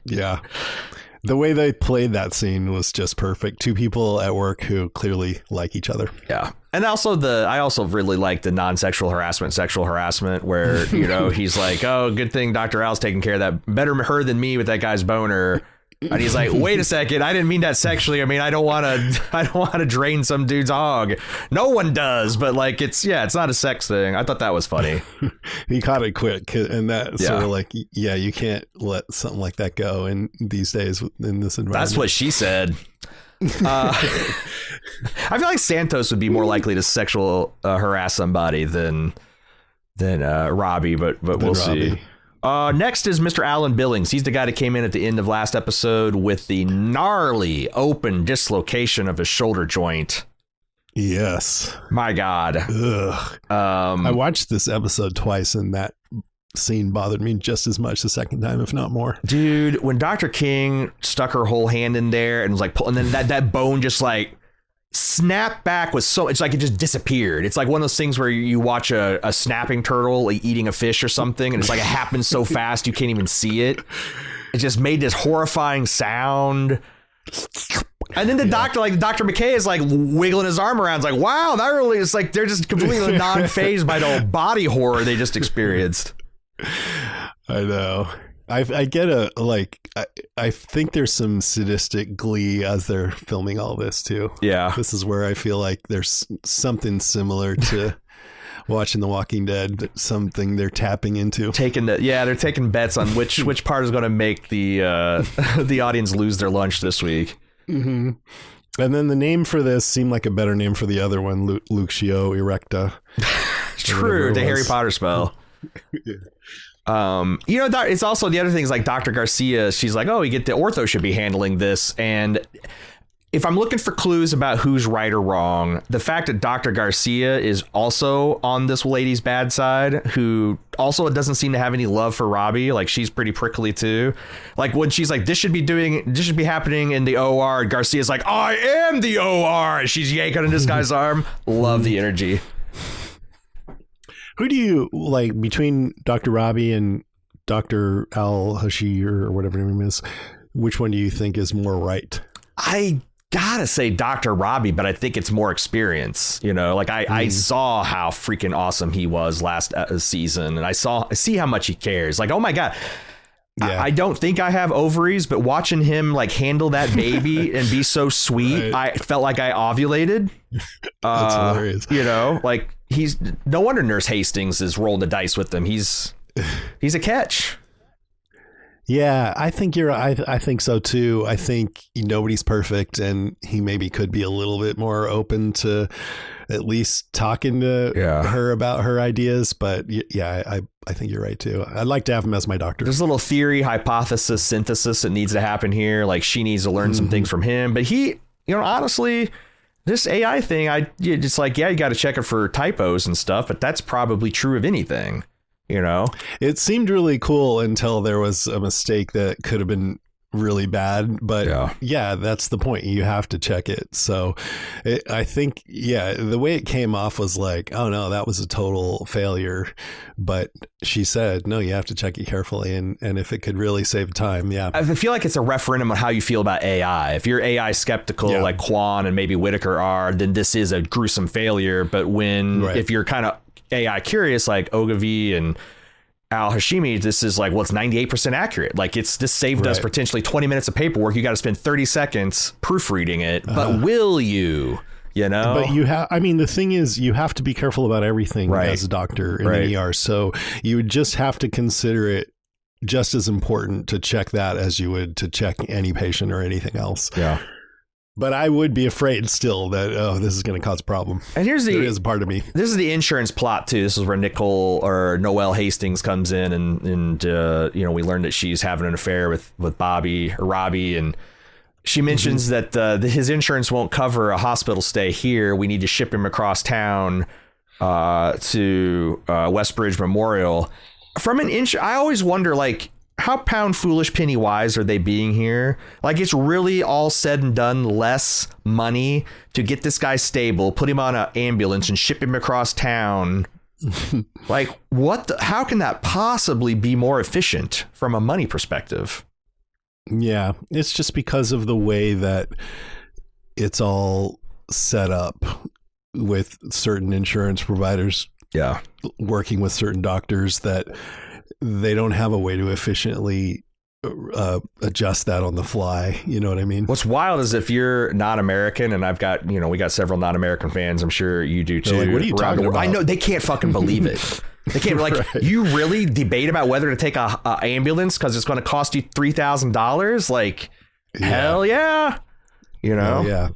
yeah. The way they played that scene was just perfect. Two people at work who clearly like each other. Yeah. And also I also really like the non-sexual harassment, sexual harassment, where, he's like, oh, good thing Dr. Al's taking care of that. Better her than me with that guy's boner. And he's like, wait a second, I didn't mean that sexually. I mean, I don't want to drain some dude's hog. No one does, but like, it's not a sex thing. I thought that was funny. He caught it quick, and that sort of like, you can't let something like that go in these days in this environment. That's what she said. I feel like Santos would be more likely to sexual harass somebody than Robbie, but we'll see. Next is Mr. Alan Billings. He's the guy that came in at the end of last episode with the gnarly open dislocation of his shoulder joint. Yes. My God. Ugh. I watched this episode twice, and that scene bothered me just as much the second time, if not more. Dude, when Dr. King stuck her whole hand in there and was like, and then that bone just like snapped back with it's like it just disappeared. It's like one of those things where you watch a snapping turtle like eating a fish or something, and it's like it happens so fast you can't even see it. It just made this horrifying sound. And then the doctor, like Dr. McKay, is like wiggling his arm around. It's like, wow, that really is like they're just completely non-phased by the body horror they just experienced. I know. I get I think there's some sadistic glee as they're filming all this too. Yeah. This is where I feel like there's something similar to watching The Walking Dead, something they're tapping into. They're taking bets on which part is going to make the the audience lose their lunch this week. Mm-hmm. And then the name for this seemed like a better name for the other one, Luxio Erecta. True, the Harry Potter spell. It's also the other things like Dr. Garcia. She's like, oh, the ortho should be handling this. And if I'm looking for clues about who's right or wrong, the fact that Dr. Garcia is also on this lady's bad side, who also doesn't seem to have any love for Robbie. Like, she's pretty prickly too. Like when she's like, this should be happening in the OR. Garcia's like, I am the OR. And she's yanking on this guy's arm. Love the energy. Who do you like between Dr. Robbie and Dr. Al-Hashi or whatever her name is? Which one do you think is more right? I gotta say Dr. Robbie, but I think it's more experience. I saw how freaking awesome he was last season, and I see how much he cares. Like, oh my God. Yeah. I don't think I have ovaries, but watching him like handle that baby and be so sweet, right. I felt like I ovulated. That's hilarious. Like he's no wonder Nurse Hastings is rolling the dice with him. He's a catch. Yeah, I think I think so too. I think nobody's perfect, and he maybe could be a little bit more open to at least talking to her about her ideas. But yeah, I think you're right too. I'd like to have him as my doctor. There's a little theory, hypothesis, synthesis that needs to happen here. Like she needs to learn some things from him. But he, honestly, this AI thing, it's like, you got to check it for typos and stuff. But that's probably true of anything. It seemed really cool until there was a mistake that could have been really bad, but yeah, that's the point. You have to check it. So I think, the way it came off was like, oh no, that was a total failure. But she said, no, you have to check it carefully. And if it could really save time. Yeah. I feel like it's a referendum on how you feel about AI. If you're AI skeptical, like Quan and maybe Whitaker are, then this is a gruesome failure. But if you're kind of AI curious, like Ogilvy and Al Hashimi, this is like, it's 98% accurate. Like this saved us potentially 20 minutes of paperwork. You got to spend 30 seconds proofreading it, but will you? But the thing is, you have to be careful about everything as a doctor in the ER. So you would just have to consider it just as important to check that as you would to check any patient or anything else. Yeah. But I would be afraid still that, this is going to cause a problem. And there is a part of me. This is the insurance plot, too. This is where Noelle Hastings comes in and we learn that she's having an affair with Robbie. And she mentions that his insurance won't cover a hospital stay here. We need to ship him across town to Westbridge Memorial. From I always wonder, like, how pound foolish, penny wise are they being here? Like, it's really all said and done less money to get this guy stable, put him on an ambulance and ship him across town. Like, how can that possibly be more efficient from a money perspective? Yeah, it's just because of the way that it's all set up with certain insurance providers. Yeah. Working with certain doctors that they don't have a way to efficiently adjust that on the fly. You know what I mean? What's wild is if you're not American, and I've got, we got several non-American fans. I'm sure you do too. Like, what are you talking about? I know they can't fucking believe it. They can't you really debate about whether to take a ambulance because it's going to cost you $3,000. Like, hell yeah. Yeah.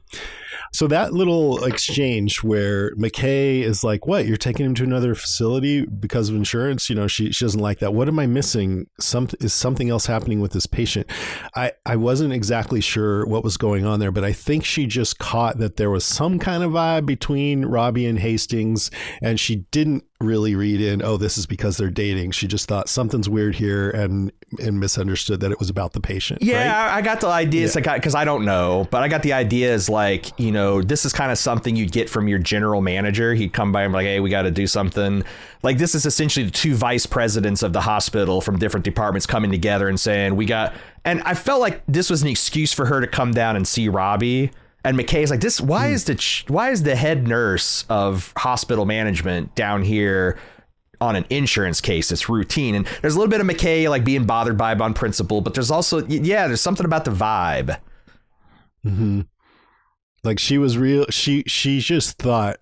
So that little exchange where McKay is like, what, you're taking him to another facility because of insurance? You know, she doesn't like that. What am I missing? Is something else happening with this patient? I wasn't exactly sure what was going on there, but I think she just caught that there was some kind of vibe between Robbie and Hastings, and she didn't really read in, oh, this is because they're dating. She just thought something's weird here and misunderstood that it was about the patient. Yeah, right? I got the ideas because I don't know, but I got the ideas like, you know, this is kind of something you'd get from your general manager. He'd come by and be like, hey, we got to do something. Like, this is essentially the two vice presidents of the hospital from different departments coming together and saying, and I felt like this was an excuse for her to come down and see Robbie. And McKay's like, this, why is the head nurse of hospital management down here on an insurance case? It's routine. And there's a little bit of McKay like being bothered by it on principle, but there's also, there's something about the vibe. Mm-hmm. Like she was real. She just thought,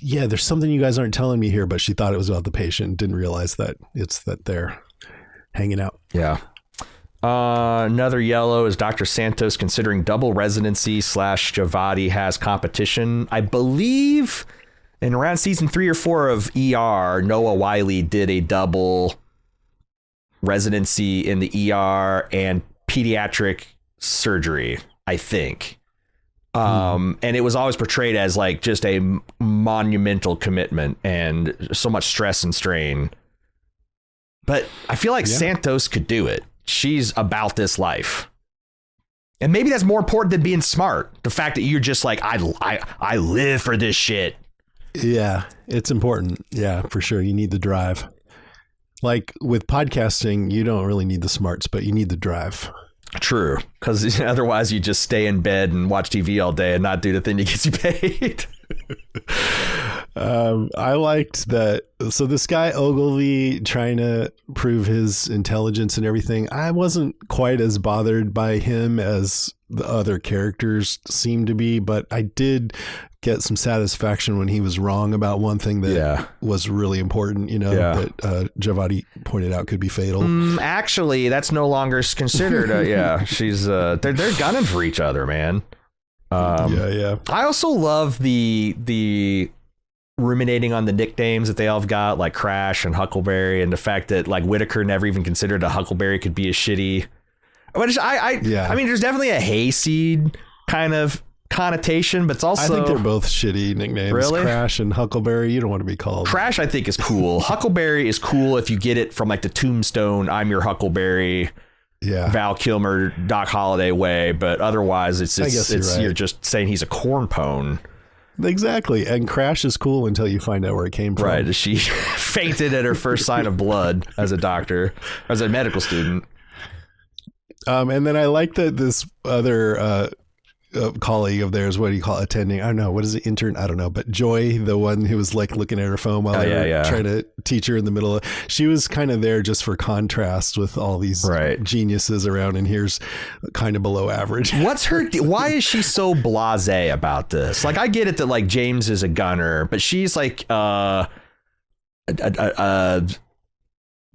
yeah, there's something you guys aren't telling me here, but she thought it was about the patient. Didn't realize that it's that they're hanging out. Yeah. Another yellow is Dr. Santos considering double residency / Javati has competition. I believe in around season 3 or 4 of ER, Noah Wiley did a double residency in the ER and pediatric surgery, I think. And it was always portrayed as like just a monumental commitment and so much stress and strain. But I feel like Santos could do it. She's about this life. And maybe that's more important than being smart. The fact that you're just like, I live for this shit. Yeah, it's important. Yeah, for sure. You need the drive. Like with podcasting, you don't really need the smarts, but you need the drive. True. Because otherwise you just stay in bed and watch TV all day and not do the thing that gets you paid. I liked that. So this guy Ogilvy trying to prove his intelligence and everything, I wasn't quite as bothered by him as the other characters seemed to be, but I did get some satisfaction when he was wrong about one thing that was really important, that Javati pointed out could be fatal. Actually, that's no longer considered. She's they're gunning for each other, man. I also love the ruminating on the nicknames that they all have got, like Crash and Huckleberry, and the fact that like Whitaker never even considered a Huckleberry could be a shitty. Which I mean, there's definitely a hayseed kind of connotation, but it's also, I think they're both shitty nicknames. Really? Crash and Huckleberry, you don't want to be called. Crash, I think, is cool. Huckleberry is cool if you get it from like the Tombstone, I'm your Huckleberry. Yeah, Val Kilmer, Doc Holliday way, but otherwise it's right. You're just saying he's a corn pone. Exactly, and Crash is cool until you find out where it came from. Right, she fainted at her first sign of blood as a doctor, as a medical student. And then I like that this other colleague of theirs, what do you call it, attending? I don't know, what is it, intern? I don't know, but Joy, the one who was like looking at her phone while they were trying to teach her in the middle of, she was kind of there just for contrast with all these geniuses around, and here's kind of below average. What's her why is she so blasé about this? Like, I get it that like James is a gunner, but she's like what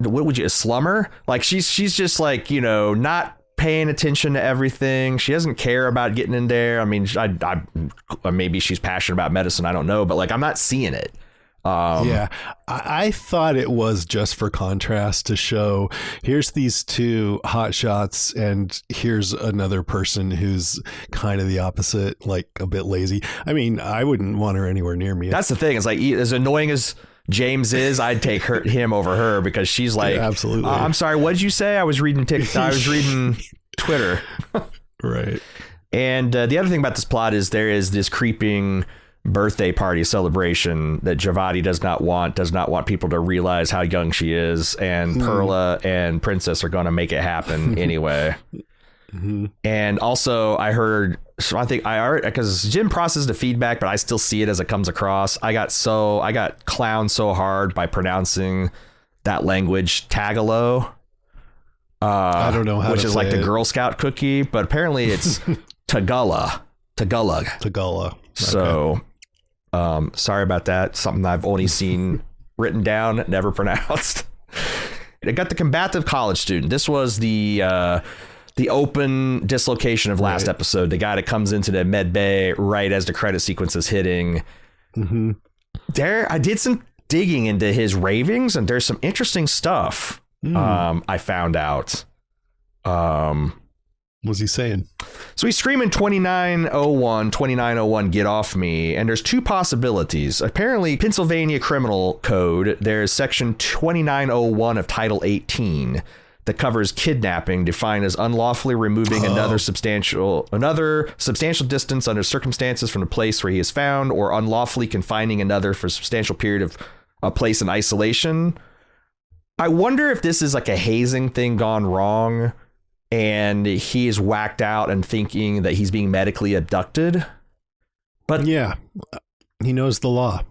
would you, a slummer? Like she's just like, not paying attention to everything. She doesn't care about getting in there. I mean, I maybe she's passionate about medicine. I don't know, but like, I'm not seeing it. I thought it was just for contrast to show here's these two hot shots and here's another person who's kind of the opposite, like a bit lazy. I mean, I wouldn't want her anywhere near me. That's the thing. It's like, as annoying as James is, I'd take him over her, because she's like, absolutely. I'm sorry, what did you say? I was reading Twitter. Right. And the other thing about this plot is there is this creeping birthday party celebration that Javati does not want people to realize how young she is, and Perla and Princess are going to make it happen anyway. Mm-hmm. And also I think because Jim processes the feedback, but I still see it as it comes across. I got clowned so hard by pronouncing that language Tagalog. I don't know how which to is say like the it. Girl Scout cookie, but apparently it's Tagalog. Okay. So, sorry about that. Something I've only seen written down, never pronounced. I got the combative college student. This was the the open dislocation of last Right. episode, the guy that comes into the med bay right as the credit sequence is hitting. Mm-hmm. There, I did some digging into his ravings, and there's some interesting stuff. I found out. What's he saying? So he's screaming 2901, get off me. And there's two possibilities. Apparently, Pennsylvania Criminal Code, there's section 2901 of Title 18 that covers kidnapping, defined as unlawfully removing another substantial distance under circumstances from the place where he is found, or unlawfully confining another for a substantial period of a place in isolation. I wonder if this is like a hazing thing gone wrong, and he is whacked out and thinking that he's being medically abducted. But yeah, he knows the law.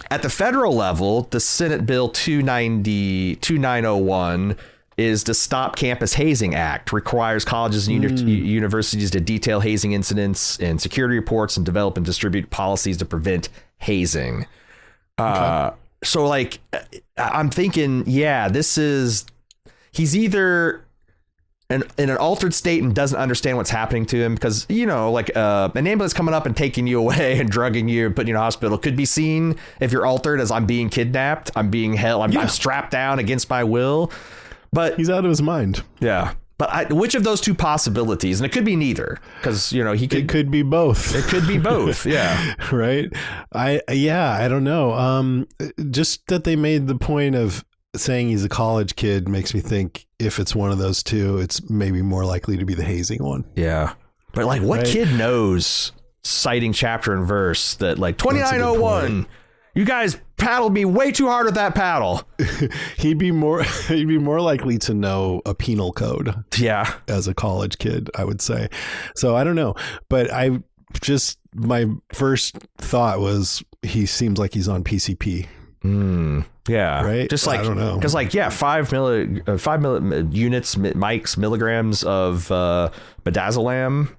At the federal level, the Senate Bill 2901 is the Stop Campus Hazing Act, requires colleges and universities to detail hazing incidents in security reports and develop and distribute policies to prevent hazing. So like, I'm thinking, yeah, he's either in an altered state and doesn't understand what's happening to him, because, you know, like an ambulance coming up and taking you away and drugging you and putting you in a hospital could be seen, if you're altered, as I'm being kidnapped, I'm being held, I'm strapped down against my will. But he's out of his mind. Yeah. But which of those two possibilities? And it could be neither, because, you know, it could be both. It could be both. Yeah. Right. I don't know. Just that they made the point of saying he's a college kid makes me think if it's one of those two, it's maybe more likely to be the hazing one. Yeah. But like, what kid knows, citing chapter and verse, that like 2901, you guys paddled me way too hard with that paddle. he'd be more likely to know a penal code. Yeah. As a college kid, I would say. So I don't know, but my first thought was he seems like he's on PCP. Yeah. Right. Just like, I don't know. Because like, yeah, 5 units, milligrams of midazolam.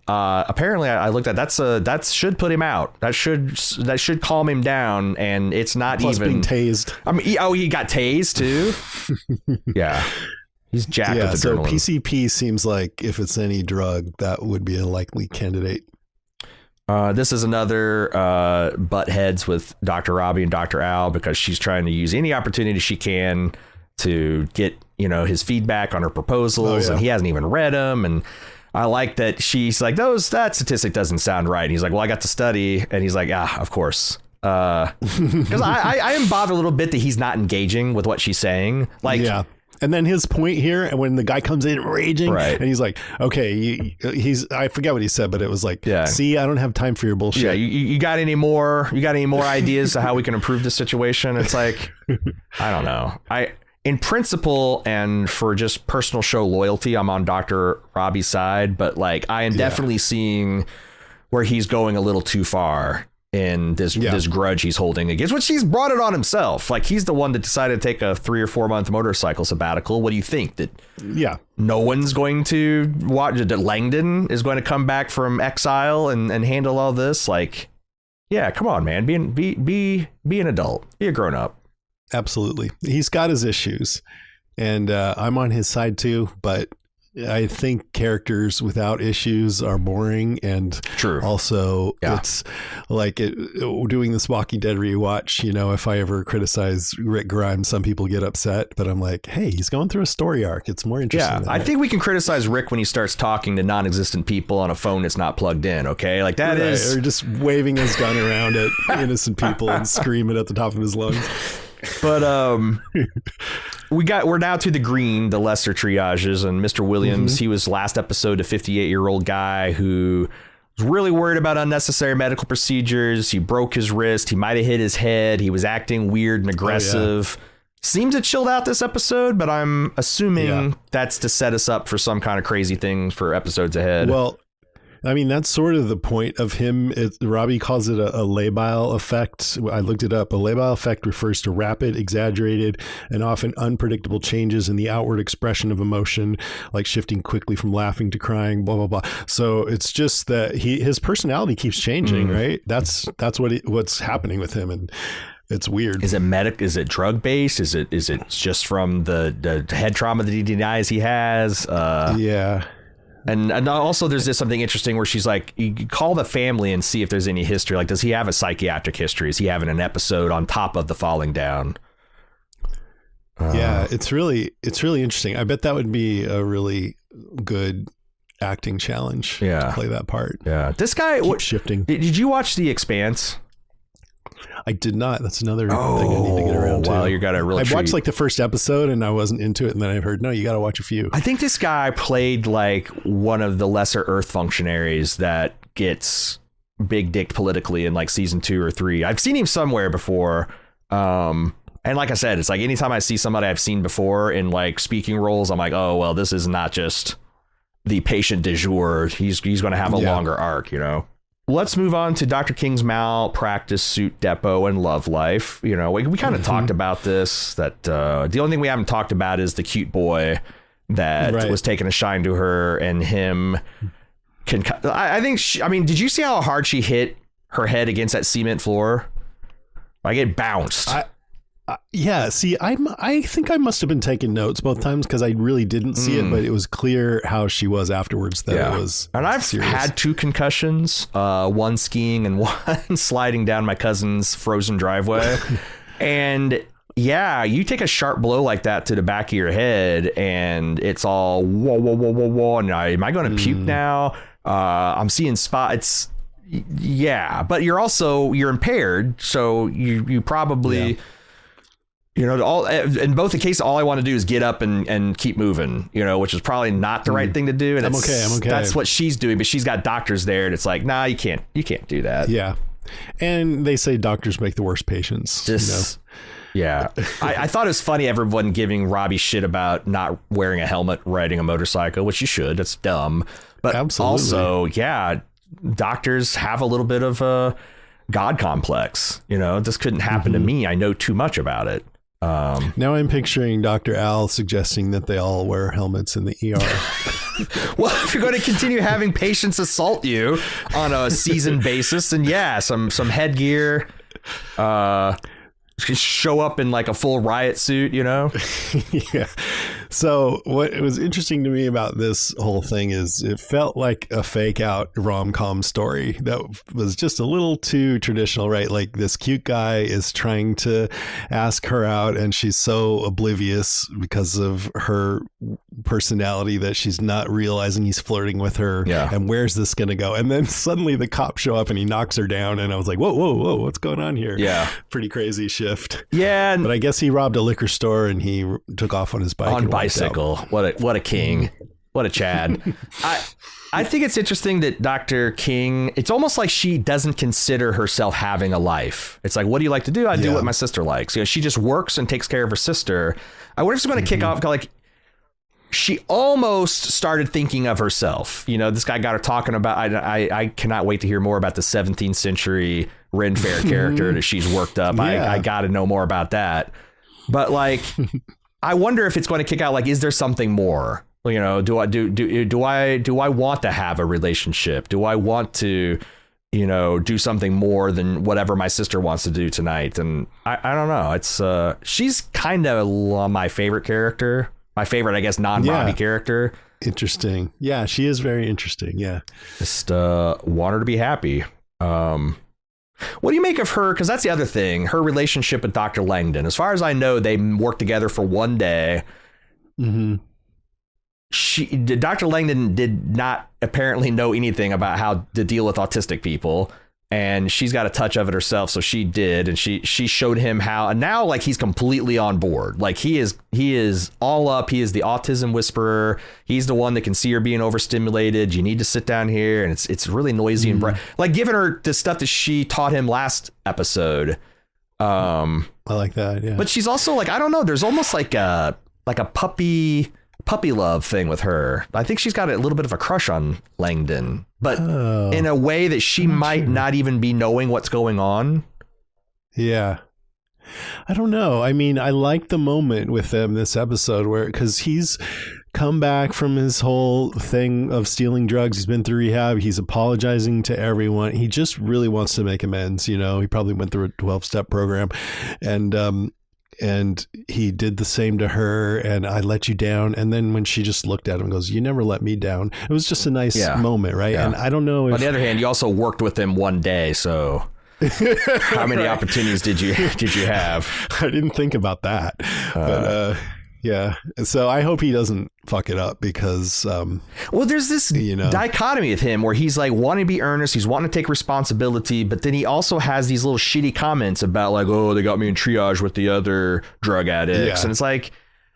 Apparently I looked at that should put him out. That should calm him down, and it's not Plus even being tased. I mean, he got tased too. Yeah, he's jacked with so adrenaline. PCP seems like if it's any drug, that would be a likely candidate. This is another butt heads with Dr. Robbie and Dr. Al, because she's trying to use any opportunity she can to get, you know, his feedback on her proposals, and he hasn't even read them. And I like that she's like, that statistic doesn't sound right. And he's like, well, I got to study. And he's like, of course. Because I am bothered a little bit that he's not engaging with what she's saying. Like, yeah. And then his point here, and when the guy comes in raging, and he's like, okay, I forget what he said, but it was like, see, I don't have time for your bullshit. Yeah, you got any more ideas to how we can improve this situation? It's like, I don't know. In principle, and for just personal show loyalty, I'm on Dr. Robbie's side, but like, I am definitely seeing where he's going a little too far in this grudge he's holding against, which he's brought it on himself. Like, he's the one that decided to take a 3 or 4 month motorcycle sabbatical. What do you think? That no one's going to watch, that Langdon is going to come back from exile and handle all this? Like, yeah, come on, man, be an adult, be a grown up. Absolutely. He's got his issues, and I'm on his side too, but I think characters without issues are boring, and also it's like doing this Walking Dead rewatch. You know, if I ever criticize Rick Grimes, some people get upset, but I'm like, hey, he's going through a story arc. It's more interesting. Yeah, I think we can criticize Rick when he starts talking to non-existent people on a phone that's not plugged in. Okay, like that is, or just waving his gun around at innocent people and screaming at the top of his lungs. But we're now to the green, the lesser triages, and Mr. Williams. He was last episode a 58-year-old guy who was really worried about unnecessary medical procedures. He broke his wrist. He might have hit his head. He was acting weird and aggressive. Seems to chilled out this episode, but I'm assuming that's to set us up for some kind of crazy thing for episodes ahead. Well, I mean, that's sort of the point of him. Robbie calls it a labile effect. I looked it up. A labile effect refers to rapid, exaggerated, and often unpredictable changes in the outward expression of emotion, like shifting quickly from laughing to crying, blah, blah, blah. So it's just that his personality keeps changing, right? That's what's happening with him. And It's weird. Is it Is it drug based? Is it just from the head trauma that he denies he has? Yeah. And also there's something interesting where she's like, you call the family and see if there's any history. Like, does he have a psychiatric history? Is he having an episode on top of the falling down? Yeah, it's really interesting. I bet that would be a really good acting challenge to play that part. Yeah. This guy, shifting. Did you watch The Expanse? I did not. That's another thing I need to get around to. Well, you got to really. I watched like the first episode and I wasn't into it, and then I heard, no, you got to watch a few. I think this guy played like one of the lesser Earth functionaries that gets big dicked politically in like season 2 or 3. I've seen him somewhere before. And like I said, it's like anytime I see somebody I've seen before in like speaking roles, I'm like, oh, well, this is not just the patient du jour. He's going to have a longer arc, you know. Let's move on to Dr. King's malpractice suit depot and love life. You know, we kind of talked about this, that the only thing we haven't talked about is the cute boy that was taking a shine to her, and him. I think did you see how hard she hit her head against that cement floor? Like, it bounced. Yeah, see, I think I must have been taking notes both times because I really didn't see it, but it was clear how she was afterwards that it was And I've serious. had 2 concussions, one skiing and one sliding down my cousin's frozen driveway. And yeah, you take a sharp blow like that to the back of your head and it's all whoa, whoa, whoa, whoa, whoa. And am I going to puke now? I'm seeing spots. Yeah, but you're impaired. So you probably... Yeah. You know, in both the cases, all I want to do is get up and keep moving, you know, which is probably not the right thing to do. And I'm okay. That's what she's doing. But she's got doctors there. And it's like, nah, you can't do that. Yeah. And they say doctors make the worst patients. Yeah. I thought it was funny, everyone giving Robbie shit about not wearing a helmet riding a motorcycle, which you should. That's dumb. But also, yeah, doctors have a little bit of a God complex. You know, this couldn't happen to me. I know too much about it. Now I'm picturing Dr. Al suggesting that they all wear helmets in the ER. Well, if you're going to continue having patients assault you on a season basis, then yeah, some headgear, show up in like a full riot suit, you know? Yeah. So what was interesting to me about this whole thing is it felt like a fake out rom-com story that was just a little too traditional, right? Like this cute guy is trying to ask her out and she's so oblivious because of her personality that she's not realizing he's flirting with her. Yeah. And where's this going to go? And then suddenly the cops show up and he knocks her down. And I was like, whoa, what's going on here? Yeah. Pretty crazy shift. Yeah. But I guess he robbed a liquor store and he took off on his bike. On bicycle. What a king. What a Chad. I think it's interesting that Dr. King, it's almost like she doesn't consider herself having a life. It's like, what do you like to do? I do what my sister likes. You know, she just works and takes care of her sister. I wonder if it's going to kick off, like, she almost started thinking of herself. You know, this guy got her talking about, I cannot wait to hear more about the 17th century Ren Fair character that she's worked up. I got to know more about that. But like, I wonder if it's going to kick out, like, is there something more? You know, do I want to have a relationship? Do I want to, you know, do something more than whatever my sister wants to do tonight? And I don't know. It's she's kind of my favorite character. My favorite, I guess, non-Robbie character. Interesting. Yeah, she is very interesting. Yeah. Just want her to be happy. What do you make of her? Because that's the other thing. Her relationship with Dr. Langdon. As far as I know, they worked together for one day. Mm-hmm. Dr. Langdon did not apparently know anything about how to deal with autistic people. And she's got a touch of it herself, so she did, and she showed him how. And now, like, he's completely on board. Like, he is all up. He is the autism whisperer. He's the one that can see her being overstimulated. You need to sit down here, and it's really noisy and bright. Like, giving her the stuff that she taught him last episode. I like that. Yeah, but she's also like, I don't know. There's almost like a puppy love thing with her. I think she's got a little bit of a crush on Langdon, but in a way that she might not even be knowing what's going on. Yeah. I don't know. I mean, I like the moment with them this episode because he's come back from his whole thing of stealing drugs. He's been through rehab. He's apologizing to everyone. He just really wants to make amends. You know, he probably went through a 12-step program, and he did the same to her, and I let you down. And then when she just looked at him and goes, you never let me down. It was just a nice moment, right? Yeah. And I don't know if... On the other hand, you also worked with him one day, so how many opportunities did you have? I didn't think about that. But yeah. So I hope he doesn't fuck it up because... well, there's this dichotomy of him where he's like wanting to be earnest. He's wanting to take responsibility. But then he also has these little shitty comments about like, oh, they got me in triage with the other drug addicts. Yeah. And it's like...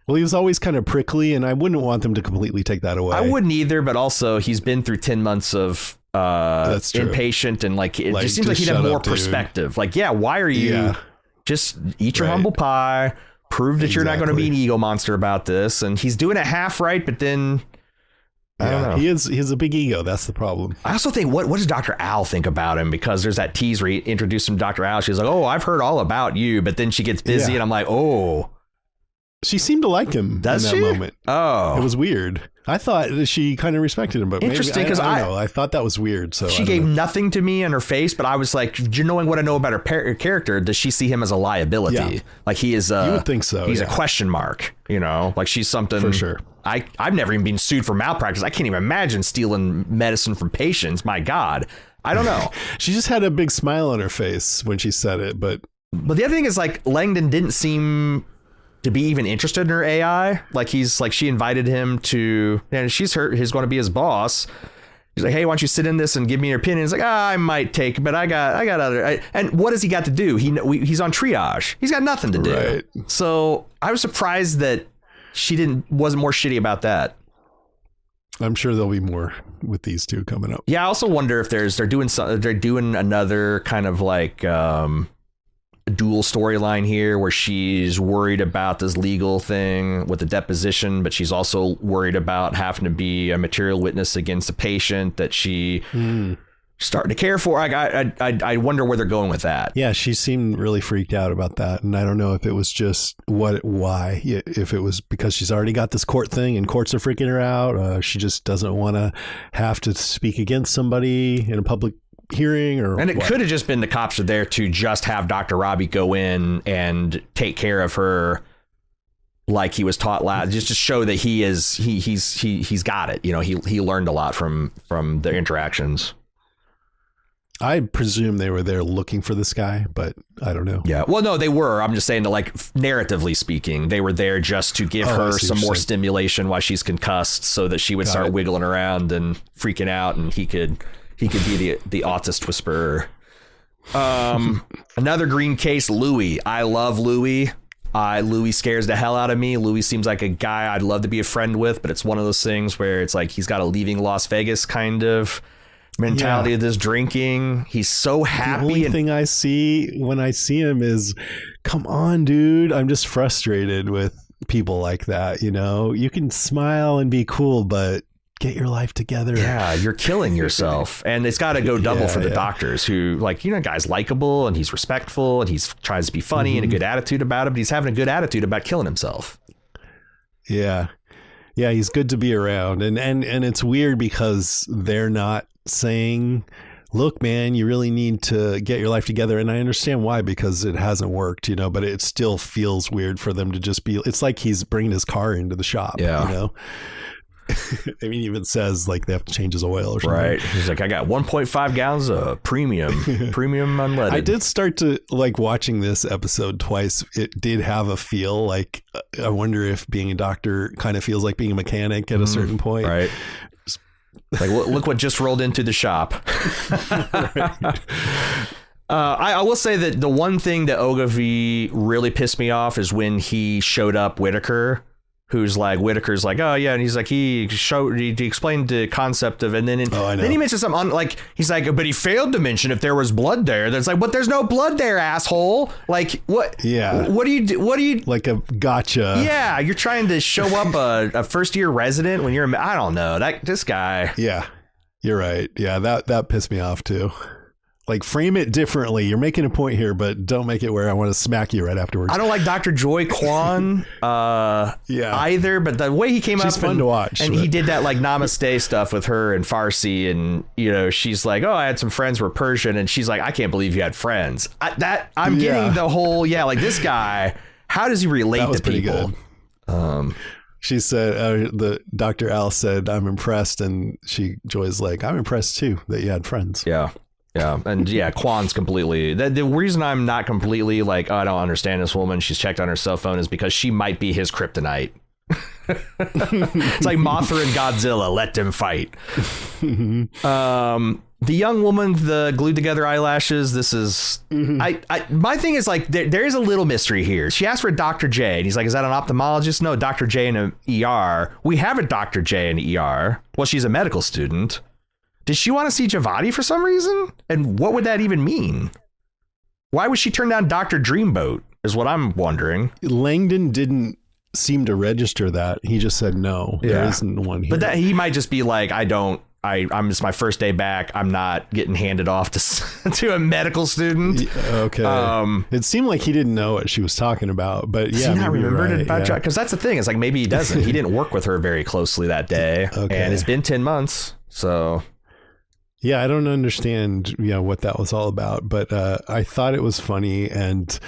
Well, he was always kind of prickly, and I wouldn't want them to completely take that away. I wouldn't either. But also he's been through 10 months of inpatient, and like it just seems like he'd have more perspective. Like, yeah, why are you just eat your humble pie? Prove that you're not going to be an ego monster about this. And he's doing it half right, but then I don't know. He has a big ego. That's the problem. I also think, what does Dr. Al think about him? Because there's that tease where he introduced him to Dr. Al. She's like, oh, I've heard all about you. But then she gets busy and I'm like, oh. She seemed to like him in that moment. Oh. It was weird. I thought she kind of respected him, but interesting because I thought that was weird. So she gave nothing to me in her face, but I was like, knowing what I know about her character, does she see him as a liability? Yeah. Like he is. You would think so. He's a question mark. You know, like she's something for sure. I've never even been sued for malpractice. I can't even imagine stealing medicine from patients. My God, I don't know. She just had a big smile on her face when she said it, but the other thing is like Langdon didn't seem to be even interested in her AI. Like she invited him to, and he's going to be his boss. He's like, hey, why don't you sit in this and give me your opinion? He's like, I might take, but I got other. And what has he got to do? He's on triage. He's got nothing to do. Right. So I was surprised that she wasn't more shitty about that. I'm sure there'll be more with these two coming up. Yeah. I also wonder if they're doing another kind of like, dual storyline here where she's worried about this legal thing with the deposition, but she's also worried about having to be a material witness against a patient that she starting to care for. I wonder where they're going with that. Yeah, she seemed really freaked out about that, and I don't know if it was just why. If it was because she's already got this court thing and courts are freaking her out. She just doesn't want to have to speak against somebody in a public hearing, and it could have just been the cops are there to just have Dr. Robbie go in and take care of her like he was taught last, just to show that he's got it. You know, he learned a lot from their interactions. I presume they were there looking for this guy, but I don't know. Yeah. Well, no, they were. I'm just saying that, like, narratively speaking, they were there just to give her some more stimulation while she's concussed so that she would start wiggling around and freaking out, and he could be the autist whisperer. Another green case, Louis. I love Louis. Louis scares the hell out of me. Louis seems like a guy I'd love to be a friend with, but it's one of those things where it's like he's got a leaving Las Vegas kind of mentality of this drinking. He's so happy. The only thing I see when I see him is, come on, dude. I'm just frustrated with people like that. You know, you can smile and be cool, but get your life together. Yeah, you're killing yourself. And it's got to go double for the doctors who, like, you know, guy's likable and he's respectful and he's tries to be funny and a good attitude about it, but he's having a good attitude about killing himself. Yeah. Yeah, he's good to be around. And it's weird because they're not saying, look, man, you really need to get your life together. And I understand why, because it hasn't worked, you know, but it still feels weird for them to just be, it's like he's bringing his car into the shop, you know? I mean, he even says like they have to change his oil or something. Right. He's like, I got 1.5 gallons of premium unleaded. I did start to like watching this episode twice. It did have a feel like, I wonder if being a doctor kind of feels like being a mechanic at a certain point. Right. Like, look what just rolled into the shop. I will say that the one thing that Ogilvy really pissed me off is when he showed up Whitaker's like, oh yeah, and he's like, he explained the concept of, and then then he mentioned something like, he's like, but he failed to mention if there was blood there. That's like, but there's no blood there, asshole. Like, what? Yeah. What do you do? What do you like a gotcha? Yeah, you're trying to show up a first year resident when you're, I don't know, this guy. Yeah, you're right. Yeah, that pissed me off too. Like, frame it differently. You're making a point here, but don't make it where I want to smack you right afterwards. I don't like Dr. Joy Kwan either, but the way he came up, she's fun to watch, and he did that like namaste stuff with her in Farsi, and she's like, oh, I had some friends who were Persian, and she's like, I can't believe you had friends. I'm getting the whole like this guy. How does he relate to people? Good. She said, the Dr. Al said, I'm impressed, and Joy's like, I'm impressed too that you had friends. Yeah. Yeah. And Kwan's completely the reason I'm not completely like, oh, I don't understand this woman. She's checked on her cell phone is because she might be his kryptonite. It's like Mothra and Godzilla. Let them fight. The young woman, the glued together eyelashes. This is my thing is like there is a little mystery here. She asked for a Dr. J and he's like, is that an ophthalmologist? No, Dr. J in an ER. We have a Dr. J in an ER. Well, she's a medical student. Did she want to see Javadi for some reason? And what would that even mean? Why would she turn down Dr. Dreamboat is what I'm wondering. Langdon didn't seem to register that. He just said no. Yeah. There isn't one here. But that he might just be like, I'm just my first day back. I'm not getting handed off to a medical student. Okay. It seemed like he didn't know what she was talking about, but does he not remember it about because that's the thing. It's like maybe he doesn't. He didn't work with her very closely that day, and it's been 10 months. So. Yeah, I don't understand, what that was all about, but I thought it was funny, and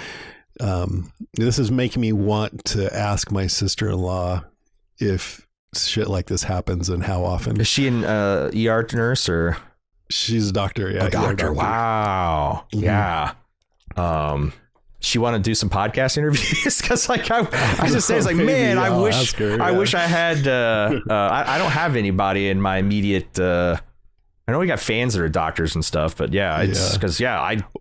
this is making me want to ask my sister-in-law if shit like this happens and how often. Is she an ER nurse or? She's a doctor. Yeah, a doctor. Wow. Mm-hmm. Yeah. She want to do some podcast interviews because like I just say it's like, man, I wish I had. I don't have anybody in my immediate. I know we got fans that are doctors and stuff, but it's because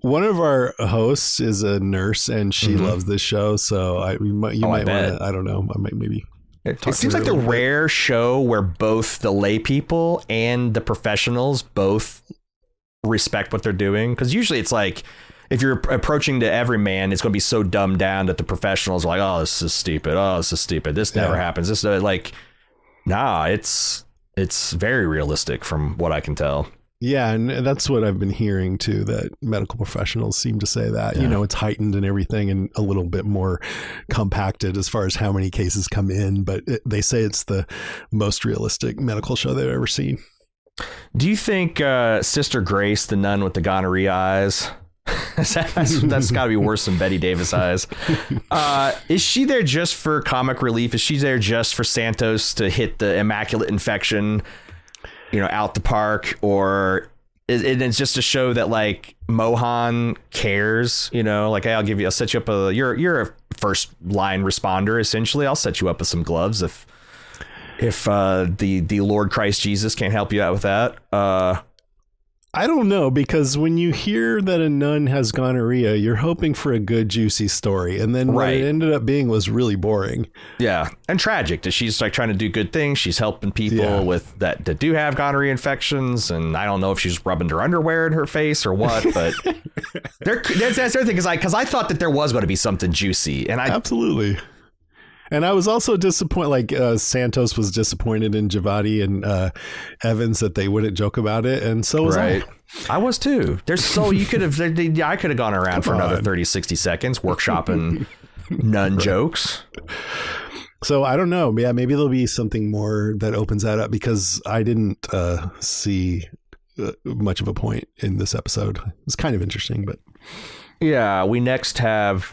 one of our hosts is a nurse and she loves this show, so you might want to. I don't know. I might maybe. It seems like the rare show where both the lay people and the professionals both respect what they're doing, because usually it's like if you're approaching to every man, it's going to be so dumbed down that the professionals are like, oh, this is stupid. Oh, this is stupid. This never happens. This like, nah, it's very realistic from what I can tell. Yeah, and that's what I've been hearing too, that medical professionals seem to say that, it's heightened and everything and a little bit more compacted as far as how many cases come in. But they say it's the most realistic medical show they've ever seen. Do you think Sister Grace, the nun with the gonorrhea eyes, that's got to be worse than Betty Davis eyes. Is she there just for comic relief? Is she there just for Santos to hit the immaculate infection, out the park, or it's just to show that like Mohan cares? Like, hey, I'll set you up you're a first line responder essentially. I'll set you up with some gloves if the Lord Christ Jesus can't help you out with that. I don't know, because when you hear that a nun has gonorrhea, you're hoping for a good, juicy story. And then what it ended up being was really boring. Yeah. And tragic that she's like trying to do good things. She's helping people with that do have gonorrhea infections. And I don't know if she's rubbing her underwear in her face or what, but that's the other thing. Because I thought that there was going to be something juicy. And absolutely. And I was also disappointed, like Santos was disappointed in Javadi and Evans that they wouldn't joke about it. And so was I. I was too. I could have gone around for another 30, 60 seconds workshopping nun jokes. So I don't know. Yeah, maybe there'll be something more that opens that up, because I didn't see much of a point in this episode. It's kind of interesting, but. Yeah, we next have...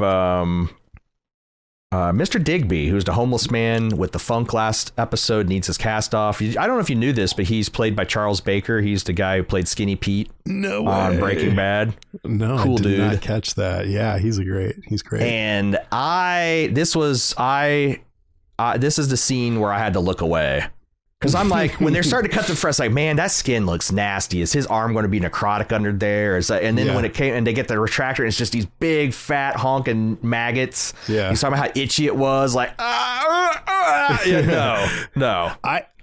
Mr. Digby, who's the homeless man with the funk last episode, needs his cast off. I don't know if you knew this, but he's played by Charles Baker. He's the guy who played Skinny Pete on Breaking Bad. No, cool, I did not catch that. Yeah, he's great. And this is the scene where I had to look away. Because I'm like, when they're starting to cut the fresh, like, man, that skin looks nasty. Is his arm going to be necrotic under there? And then when it came and they get the retractor, and it's just these big, fat, honking maggots. Yeah. He's talking about how itchy it was. Like, no.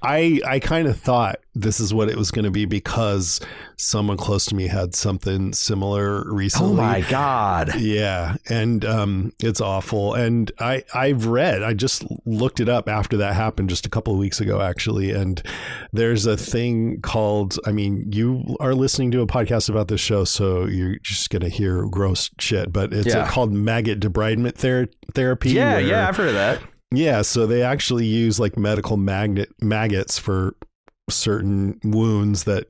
I kind of thought this is what it was going to be because someone close to me had something similar recently. Oh my God. Yeah. And it's awful. And I just looked it up after that happened just a couple of weeks ago, actually. And there's a thing called, I mean, you are listening to a podcast about this show, so you're just going to hear gross shit, but it's called maggot debridement therapy. Yeah, I've heard of that. Yeah, so they actually use like medical maggots for certain wounds that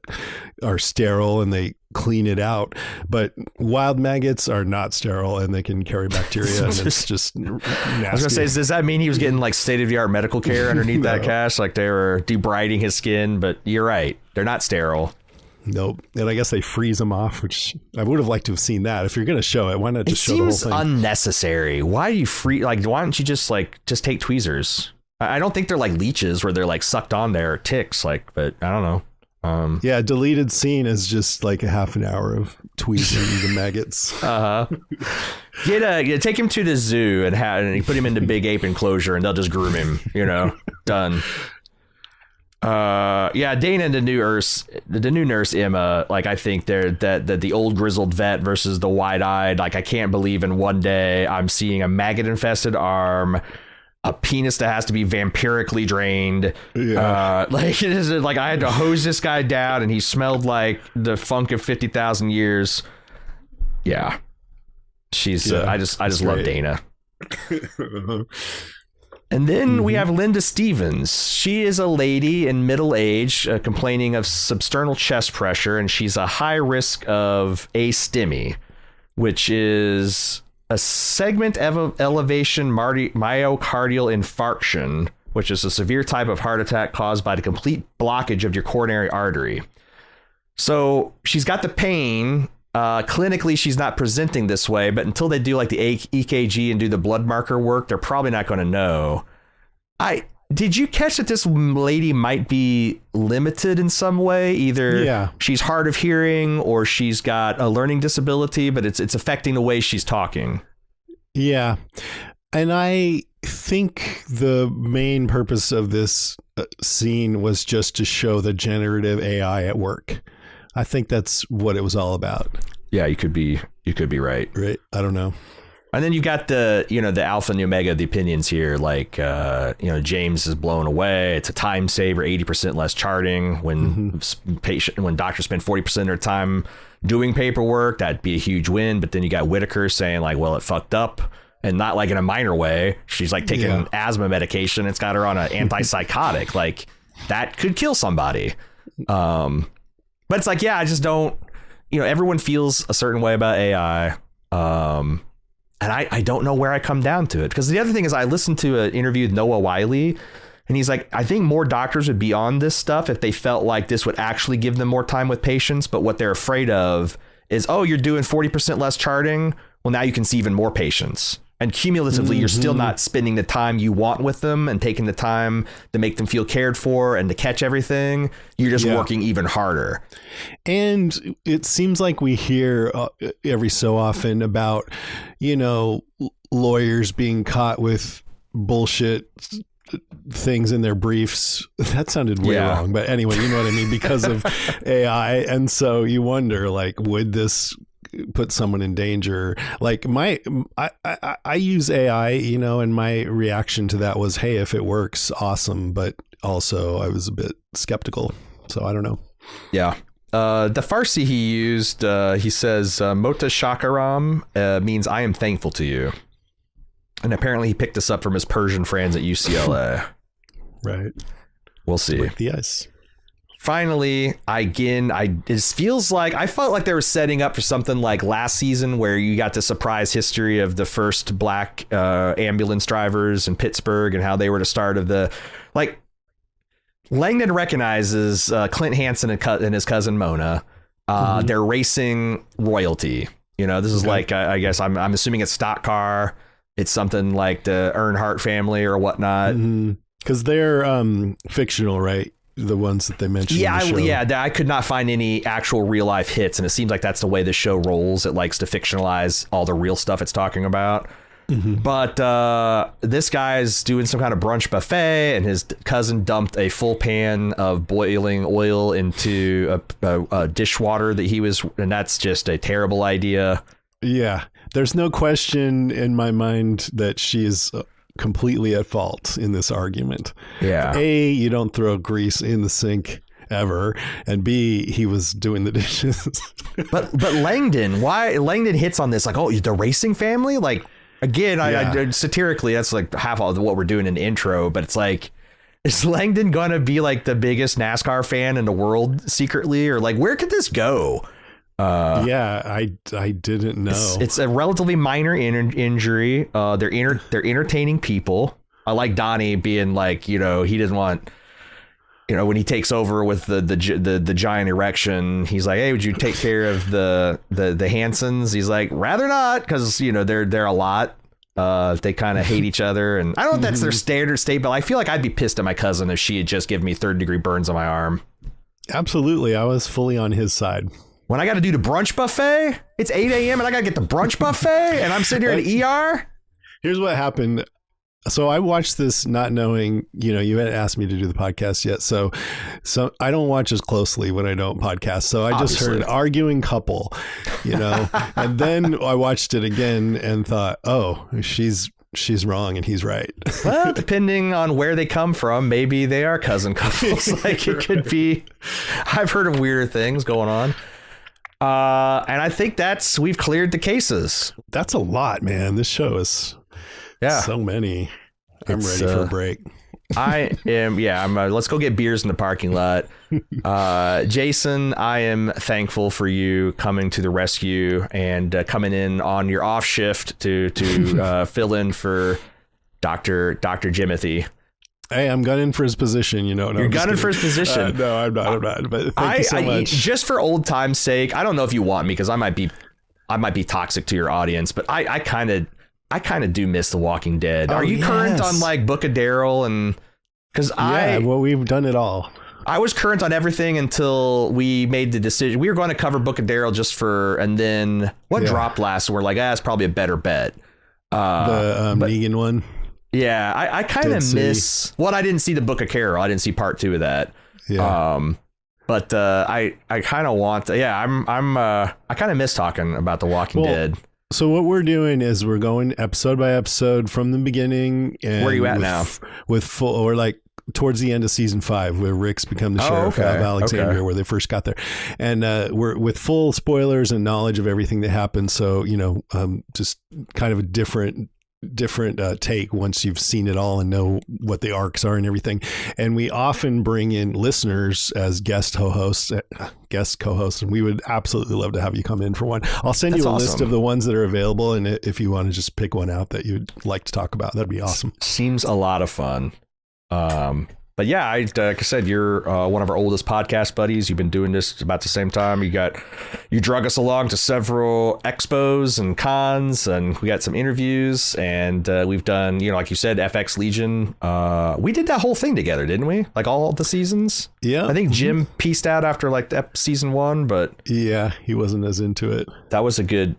are sterile, and they clean it out. But wild maggots are not sterile, and they can carry bacteria, and it's just nasty. I was gonna say, does that mean he was getting like state-of-the-art medical care underneath that cash? Like they were debriding his skin, but you're right, they're not sterile. Nope. And I guess they freeze them off, which I would have liked to have seen that. If you're going to show it, why not just show the whole thing? It seems unnecessary. Why do you why don't you just take tweezers? I don't think they're like leeches where they're like sucked on there, or ticks, but I don't know. Yeah, deleted scene is just like a half an hour of tweezing the maggots. Take him to the zoo and you put him into big ape enclosure, and they'll just groom him. Done. Dana and the new nurse Emma, like I think they're that the old grizzled vet versus the wide-eyed, like I can't believe in one day I'm seeing a maggot infested arm, a penis that has to be vampirically drained. Like it is like I had to hose this guy down and he smelled like the funk of 50,000 years. Yeah. She's I just love Dana. And then we have Linda Stevens. She is a lady in middle age complaining of substernal chest pressure, and she's a high risk of asTMI, which is a segment elevation myocardial infarction, which is a severe type of heart attack caused by the complete blockage of your coronary artery. So she's got the pain. Clinically, she's not presenting this way, but until they do like the EKG and do the blood marker work, they're probably not going to know. Did you catch that this lady might be limited in some way? Either she's hard of hearing or she's got a learning disability, but it's affecting the way she's talking. Yeah. And I think the main purpose of this scene was just to show the generative AI at work. I think that's what it was all about. Yeah, you could be right. Right. I don't know. And then you got the alpha and the omega of the opinions here. Like, James is blown away. It's a time saver, 80% less charting when doctors spend 40% of their time doing paperwork. That'd be a huge win. But then you got Whitaker saying like, well, it fucked up, and not like in a minor way. She's like taking asthma medication. It's got her on an antipsychotic. Like that could kill somebody. But it's like, I just don't, everyone feels a certain way about AI. And I don't know where I come down to it. Because the other thing is I listened to an interview with Noah Wiley, and he's like, I think more doctors would be on this stuff if they felt like this would actually give them more time with patients. But what they're afraid of is, you're doing 40% less charting. Well, now you can see even more patients. And cumulatively, you're still not spending the time you want with them and taking the time to make them feel cared for and to catch everything. You're just working even harder. And it seems like we hear every so often about, lawyers being caught with bullshit things in their briefs. That sounded way wrong. But anyway, you know what I mean? Because of AI. And so you wonder, like, would this put someone in danger? Like I use AI, and my reaction to that was, hey, if it works, awesome. But also I was a bit skeptical. So I don't know. Yeah. The Farsi he used, he says, Mota Shakaram means I am thankful to you. And apparently he picked this up from his Persian friends at UCLA. Right. We'll see. Break the ice. Finally, it feels like I felt like they were setting up for something like last season where you got the surprise history of the first black ambulance drivers in Pittsburgh and how they were the start of the, like, Langdon recognizes Clint Hansen and his cousin Mona. They're racing royalty. This is like, I guess I'm assuming it's stock car. It's something like the Earnhardt family or whatnot. Because they're fictional, right? The ones that they mentioned. I could not find any actual real life hits, and it seems like that's the way the show rolls. It likes to fictionalize all the real stuff it's talking about. But this guy's doing some kind of brunch buffet, and his cousin dumped a full pan of boiling oil into a dishwater that he was, and that's just a terrible idea. Yeah, there's no question in my mind that she is completely at fault in this argument. Yeah. A, you don't throw grease in the sink ever, and B, he was doing the dishes. but Langdon, why Langdon hits on this like, oh, the racing family? Like, again, I satirically, that's like half of what we're doing in the intro, but it's like, is Langdon gonna be like the biggest NASCAR fan in the world secretly, or like, where could this go? I didn't know. It's a relatively minor injury. They're entertaining people. I like Donnie being like, he doesn't want, when he takes over with the giant erection, he's like, hey, would you take care of the Hansons? He's like, rather not, because they're a lot. They kind of hate each other, and I don't know if that's their standard state, but I feel like I'd be pissed at my cousin if she had just given me 3rd-degree burns on my arm. Absolutely, I was fully on his side. When I got to do the brunch buffet, it's 8 a.m. and I got to get the brunch buffet, and I'm sitting here in the ER. Here's what happened. So I watched this not knowing, you hadn't asked me to do the podcast yet. So I don't watch as closely when I don't podcast. So I just heard arguing couple, and then I watched it again and thought, oh, she's wrong and he's right. Well, depending on where they come from, maybe they are cousin couples. Like it could be. I've heard of weirder things going on. And I think we've cleared the cases. That's a lot, man. This show is so many. I'm ready for a break. I am. Yeah, let's go get beers in the parking lot. Jason, I am thankful for you coming to the rescue and coming in on your off shift to fill in for Dr. Jimothy. Hey, I'm gunning for his position. You're gunning for his position. No, I'm not. But thank you so much. Just for old time's sake, I don't know if you want me, because I might be toxic to your audience, but I kind of do miss The Walking Dead. Are you current on like Book of Daryl? And because we've done it all. I was current on everything until we made the decision. We were going to cover Book of Daryl and then dropped last? We're like, it's probably a better bet. The Negan one. Yeah, I kind of miss. Well, I didn't see the Book of Carol. I didn't see part 2 of that. Yeah. But I kind of want. I kind of miss talking about The Walking Dead. So what we're doing is we're going episode by episode from the beginning. And where are you at now? We're like towards the end of season 5, where Rick's become the sheriff of Alexandria, where they first got there, and we're with full spoilers and knowledge of everything that happened. So just kind of a different take once you've seen it all and know what the arcs are and everything. And we often bring in listeners as guest co-hosts, and we would absolutely love to have you come in for one. I'll send you a list of the ones that are available, and if you want to just pick one out that you'd like to talk about, that'd be awesome. Seems a lot of fun. But yeah, like I said, you're one of our oldest podcast buddies. You've been doing this about the same time. You drug us along to several expos and cons, and we got some interviews, and we've done, like you said, FX Legion. We did that whole thing together, didn't we? Like all the seasons. Yeah. I think Jim pieced out after like season 1, but yeah, he wasn't as into it. That was a good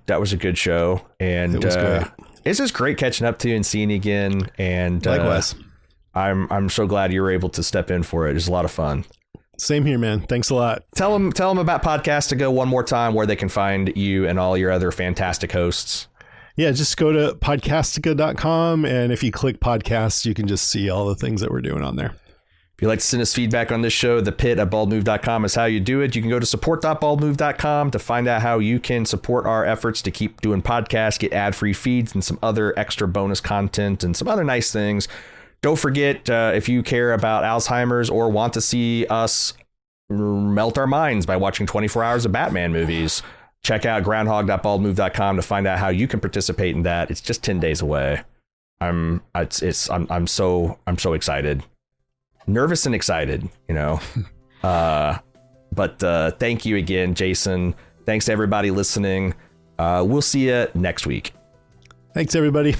show, and it was great. It's just great catching up to you and seeing you again. And likewise. I'm so glad you were able to step in for it. It's a lot of fun. Same here, man. Thanks a lot. Tell them about Podcastica one more time, where they can find you and all your other fantastic hosts. Yeah, just go to podcastica.com, and if you click podcasts, you can just see all the things that we're doing on there. If you'd like to send us feedback on this show, thepit@baldmove.com is how you do it. You can go to support.baldmove.com to find out how you can support our efforts to keep doing podcasts, get ad-free feeds, and some other extra bonus content and some other nice things. Don't forget, if you care about Alzheimer's or want to see us melt our minds by watching 24 hours of Batman movies, check out groundhog.baldmove.com to find out how you can participate in that. It's just 10 days away. I'm so excited, nervous and excited, but thank you again, Jason. Thanks to everybody listening. We'll see you next week. Thanks, everybody.